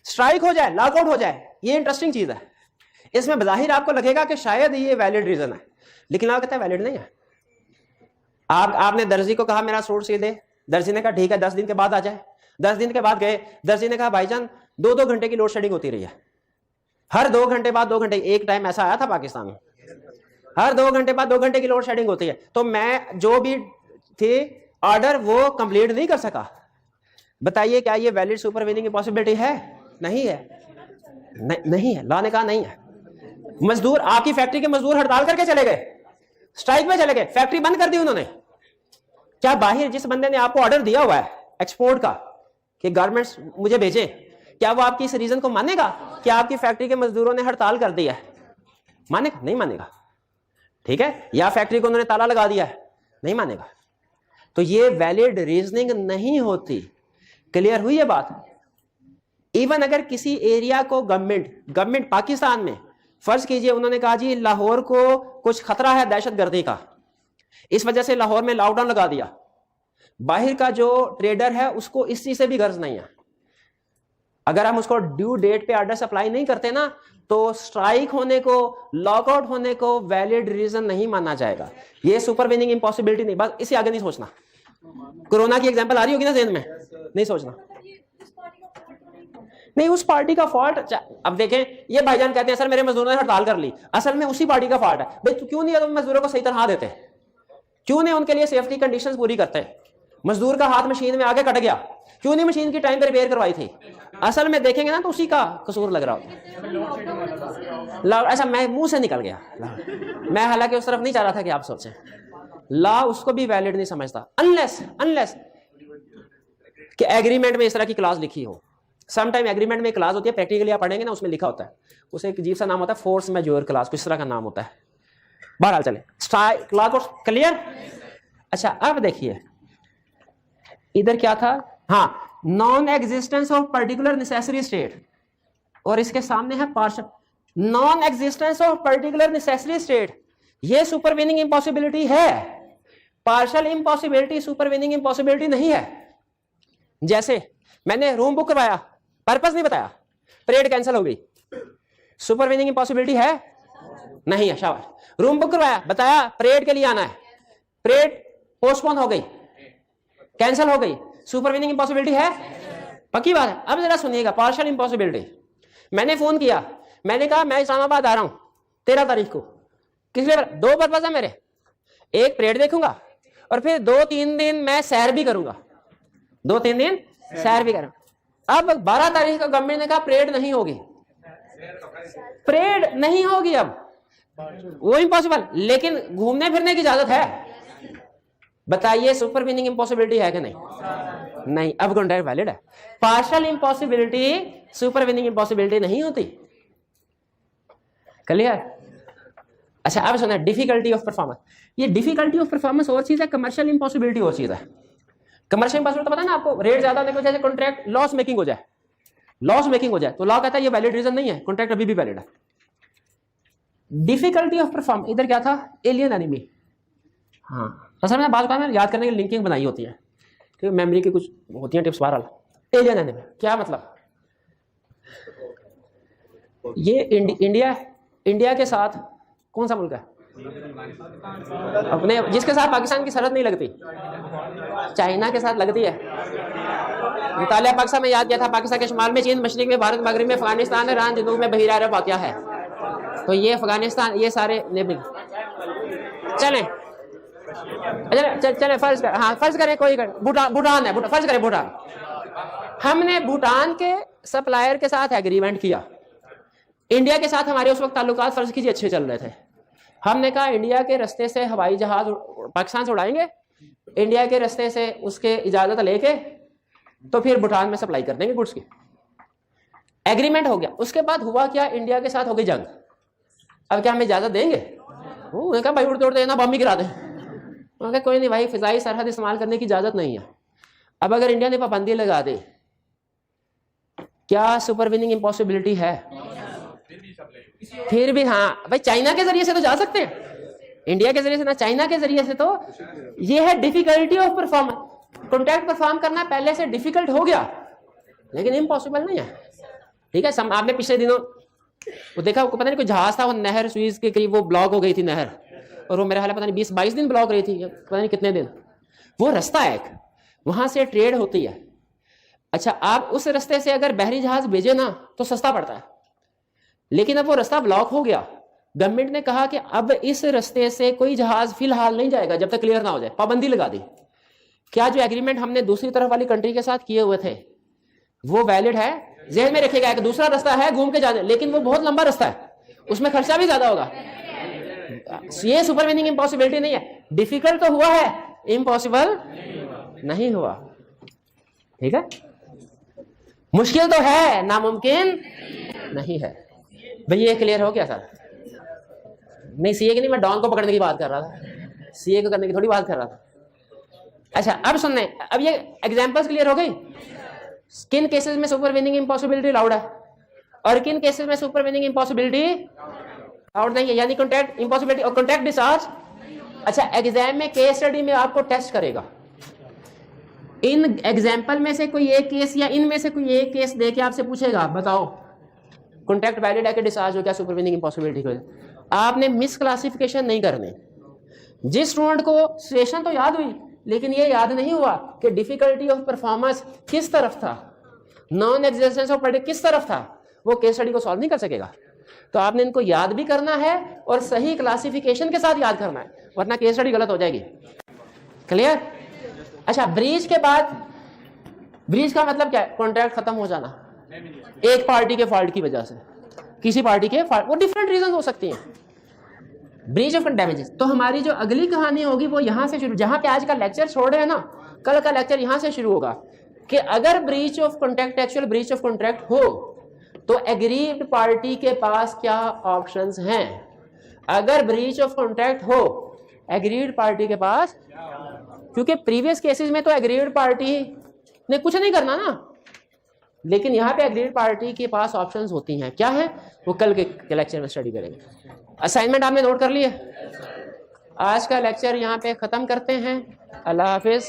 [SPEAKER 1] स्ट्राइक हो जाए, लॉकआउट हो जाए, ये इंटरेस्टिंग चीज है। इसमें बजाहिर आपको लगेगा कि शायद ये वैलिड रीजन है, लेकिन आप कहते हैं वैलिड नहीं है। आपने दर्जी को कहा मेरा सूट सी दे, दर्जी ने कहा ठीक है 10 दिन के बाद आ जाए। 10 दिन के बाद गए, दर्जी ने कहा भाईजान 2-2 घंटे की लोड शेडिंग होती रही है, हर 2 घंटे बाद 2 घंटे, एक टाइम ऐसा आया था पाकिस्तान में, हर 2 घंटे बाद 2 घंटे की लोड शेडिंग होती है। तो मैं जो भी थे ऑर्डर वो कंप्लीट नहीं कर सका। बताइए क्या ये वैलिड सुपर विनिंग पॉसिबिलिटी है? नहीं है, नहीं है। लॉ ने कहा नहीं है। मजदूर, आपकी फैक्ट्री के मजदूर हड़ताल करके चले गए, स्ट्राइक में चले गए, फैक्ट्री बंद कर दी उन्होंने। क्या बाहर जिस बंदे ने आपको ऑर्डर दिया हुआ है एक्सपोर्ट का कि गारमेंट्स मुझे भेजें, क्या वो आपकी इस रीजन को मानेगा कि आपकी फैक्ट्री के मजदूरों ने हड़ताल कर दी है? मानेगा? नहीं मानेगा। ठीक है, या फैक्ट्री को उन्होंने ताला लगा दिया है, नहीं मानेगा। तो ये वैलिड रीजनिंग नहीं होती। क्लियर हुई ये बात? इवन अगर किसी एरिया को गवर्नमेंट पाकिस्तान में, फर्ज कीजिए उन्होंने कहा जी लाहौर को कुछ खतरा है दहशतगर्दी का, इस वजह से लाहौर में लॉकडाउन लगा दिया, बाहर का जो ट्रेडर है उसको इस चीज से भी गर्ज नहीं है, अगर हम उसको ड्यू डेट पे ऑर्डर सप्लाई नहीं करते ना, तो स्ट्राइक होने को, लॉकआउट होने को वैलिड रीजन नहीं माना जाएगा। ये सुपर विनिंग इम्पॉसिबिलिटी नहीं, बस इससे आगे नहीं सोचना। कोरोना की एग्जांपल आ रही होगी ना ज़हन में, नहीं सोचना। नहीं, उस पार्टी का फॉल्ट। अब देखें, ये भाईजान कहते हैं सर मेरे मजदूरों ने हड़ताल कर ली, असल में उसी पार्टी का फॉल्ट है। भाई तो क्यों नहीं मजदूरों को सही तरह देते, क्यों नहीं उनके लिए सेफ्टी कंडीशंस पूरी करते? मजदूर का हाथ मशीन में आगे कट गया, क्यों नहीं मशीन की टाइम पे रिपेयर करवाई थी? असल में देखेंगे ना तो उसी का कसूर लग रहा होता। ऐसा मैं मुंह से निकल गया, मैं हालांकि उस तरफ नहीं चाह रहा था कि आप सोचें। लॉ उसको भी वैलिड नहीं समझता अनलेस कि एग्रीमेंट में इस तरह की क्लास लिखी हो। सम टाइम एग्रीमेंट में क्लास होती है, प्रैक्टिकली आप पढ़ेंगे ना, उसमें लिखा होता है, उसे एक अजीब सा नाम होता है, फोर्स मैज्योर क्लास, किस तरह का नाम होता है। बहरहाल चले, क्लास क्लियर। अच्छा, अब देखिए इधर क्या था, हाँ, non existence of particular necessary state, और इसके सामने है partial. Non existence of particular necessary state, ये सुपरवीनिंग इम्पॉसिबिलिटी है। पार्शियल इम्पॉसिबिलिटी सुपरवीनिंग इम्पॉसिबिलिटी नहीं है। जैसे मैंने रूम बुक करवाया, पर्पस नहीं बताया, परेड कैंसिल हो गई, सुपरवीनिंग इम्पॉसिबिलिटी है? नहीं है। शाबाश। रूम बुक करवाया, बताया परेड के लिए आना है, परेड पोस्टपोन हो गई, कैंसिल हो गई, सुपरवीनिंग इम्पॉसिबिलिटी है? पक्की बात है। अब जरा सुनिएगा पार्शियल इम्पॉसिबिलिटी। मैंने फोन किया, मैंने कहा मैं इस्लामाबाद आ रहा हूं 13 तारीख को, किस लिए? 2 पर्पज है मेरे, एक परेड देखूंगा और फिर 2-3 दिन मैं सैर भी करूंगा, 2-3 दिन सैर भी करूंगा। अब 12 तारीख को गवर्नमेंट ने कहा परेड नहीं होगी, परेड नहीं होगी, अब वो इम्पॉसिबल, लेकिन घूमने फिरने की इजाजत है। बताइए सुपरवीनिंग इम्पॉसिबिलिटी है कि नहीं? नहीं, अब कॉन्ट्रैक्ट वैलिड है। पार्शियल इम्पॉसिबिलिटी सुपरवीनिंग इम्पॉसिबिलिटी नहीं होती। क्लियर? अच्छा अब सुना, डिफिकल्टी ऑफ परफॉर्मेंस। ये डिफिकल्टी ऑफ परफॉर्मेंस और चीज है, कमर्शियल इम्पॉसिबिलिटी और चीज है। कमर्शियल इम्पॉसिबिलिटी तो पता है ना आपको, रेट ज्यादा होने की वजह से कॉन्ट्रैक्ट लॉस मेकिंग हो जाए, लॉस मेकिंग हो जाए तो लॉ कहता है ये वैलिड रीजन नहीं है, कॉन्ट्रैक्ट अभी भी वैलिड है। डिफिकल्टी ऑफ परफॉर्मेंस, इधर क्या था? Alien enemy. हाँ असल में बात में याद करने की लिंकिंग बनाई होती है, ठीक है, मेमोरी की कुछ होती है टिप्स। बहरहाल एलियन एनिमी क्या मतलब? ये इंडिया के साथ कौन सा मुल्क है अपने जिसके साथ पाकिस्तान की सरहद नहीं लगती? चाइना के साथ लगती है। मुतालिया पाकिस्तान में याद किया था, पाकिस्तान के शुमाल में चीन, मशरिक में भारत, मगरिब में अफगानिस्तान, ईरान, जनूब में बहीरा अरब वाक़या है। तो ये अफगानिस्तान, ये सारे नेबल। चलें चले फर्ज कर, हाँ फर्ज करें कोई भूटान है, फर्ज करें भूटान। हमने भूटान के सप्लायर के साथ एग्रीमेंट किया, इंडिया के साथ हमारे उस वक्त ताल्लुकात फर्ज कीजिए अच्छे चल रहे थे। हमने कहा इंडिया के रास्ते से हवाई जहाज पाकिस्तान से उड़ाएंगे, इंडिया के रास्ते से उसके इजाजत लेके तो फिर भूटान में सप्लाई कर देंगे गुड्स की। एग्रीमेंट हो गया। उसके बाद हुआ क्या? इंडिया के साथ हो गई जंग। अब क्या हमें इजाजत देंगे? उन्होंने कहा भाई उड़ते उड़ते ना बम ही गिरा दें। उन्होंने कहा कोई नहीं भाई, फिजाई सरहद इस्तेमाल करने की इजाजत नहीं है। अब अगर इंडिया ने पाबंदी लगा दे, क्या सुपरवीनिंग इम्पॉसिबिलिटी है? फिर भी हाँ भाई, चाइना के जरिए से तो जा सकते हैं, इंडिया के जरिए से ना, चाइना के जरिए से। तो ये है difficulty of performance. Contract perform करना पहले से डिफिकल्ट हो गया, लेकिन इम्पॉसिबल नहीं है। ठीक है, आपने पिछले दिनों वो देखा, पता नहीं कोई जहाज था, वो नहर सुइज के करीब वो ब्लॉक हो गई थी नहर, और वो मेरा हाल पता नहीं 20-22 दिन ब्लॉक रही थी, पता नहीं कितने दिन। वो रास्ता है एक, वहां से ट्रेड होती है। अच्छा, आप उस रास्ते से अगर बहरी जहाज भेजे ना तो सस्ता पड़ता है, लेकिन अब वो रास्ता ब्लॉक हो गया। गवर्नमेंट ने कहा कि अब इस रास्ते से कोई जहाज फिलहाल नहीं जाएगा जब तक क्लियर ना हो जाए, पाबंदी लगा दी। क्या जो एग्रीमेंट हमने दूसरी तरफ वाली कंट्री के साथ किए हुए थे वो वैलिड है? ज़हन में रखिएगा, एक दूसरा रास्ता है घूम के जाने, लेकिन वो बहुत लंबा रास्ता है, उसमें खर्चा भी ज्यादा होगा। ये सुपरवीनिंग इम्पॉसिबिलिटी नहीं है। डिफिकल्ट तो हुआ है, इम्पॉसिबल नहीं हुआ। ठीक है, मुश्किल तो है, नामुमकिन नहीं है। भाई ये क्लियर हो गया सर? नहीं सीए की नहीं, मैं डॉन को पकड़ने की बात कर रहा था, सीए को करने की थोड़ी बात कर रहा था। अच्छा अब सुनने, अब ये एग्जांपल्स क्लियर हो गई। किन केसेस में सुपरवीनिंग इम्पॉसिबिलिटी अलाउड है और किन केसेस में सुपरवीनिंग इम्पॉसिबिलिटी अलाउड नहीं है, यानी कॉन्ट्रैक्ट इम्पॉसिबिलिटी और कॉन्ट्रैक्ट डिस्चार्ज। अच्छा, एग्जाम में केस स्टडी में आपको टेस्ट करेगा, इन एग्जाम्पल में से कोई एक केस या इनमें से कोई एक केस दे के आपसे पूछेगा बताओ कॉन्ट्रैक्ट वैलिड है कि डिस्चार्ज हो गया सुपरवीनिंग इम्पॉसिबिलिटी को। आपने मिस क्लासिफिकेशन नहीं करनी। जिस स्टूडेंट को सिचुएशन तो याद हुई, लेकिन ये याद नहीं हुआ कि डिफिकल्टी ऑफ परफॉर्मेंस किस तरफ था, नॉन एग्जिस्टेंस ऑफ प्रेडिक्ट किस तरफ था, वो केस स्टडी को सॉल्व नहीं कर सकेगा। तो आपने इनको याद भी करना है और सही क्लासिफिकेशन के साथ याद करना है, वरना केस स्टडी गलत हो जाएगी। क्लियर? अच्छा, ब्रीच के बाद, ब्रीच का मतलब क्या है? कॉन्ट्रैक्ट खत्म हो जाना एक पार्टी के फॉल्ट की वजह से, किसी पार्टी के फॉल्ट, वो डिफरेंट रीजन हो सकती हैं। Breach of damages. तो हमारी जो अगली कहानी होगी वो यहां से शुरू, जहां पे आज का लेक्चर छोड़ रहे हैं ना, कल का लेक्चर यहां से शुरू होगा कि अगर breach of contract, actual breach of contract हो तो एग्रीड पार्टी के पास क्या ऑप्शंस हैं। अगर ब्रीच ऑफ कॉन्ट्रैक्ट हो एग्रीड पार्टी के पास, क्योंकि प्रीवियस केसेस में तो एग्रीड पार्टी ने कुछ नहीं करना ना, लेकिन यहाँ पे एग्रीड पार्टी के पास ऑप्शंस होती हैं। क्या है वो कल के लेक्चर में स्टडी करेंगे। असाइनमेंट आपने नोट कर लिए? आज का लेक्चर यहाँ पे ख़त्म करते हैं। अल्लाह हाफिज़।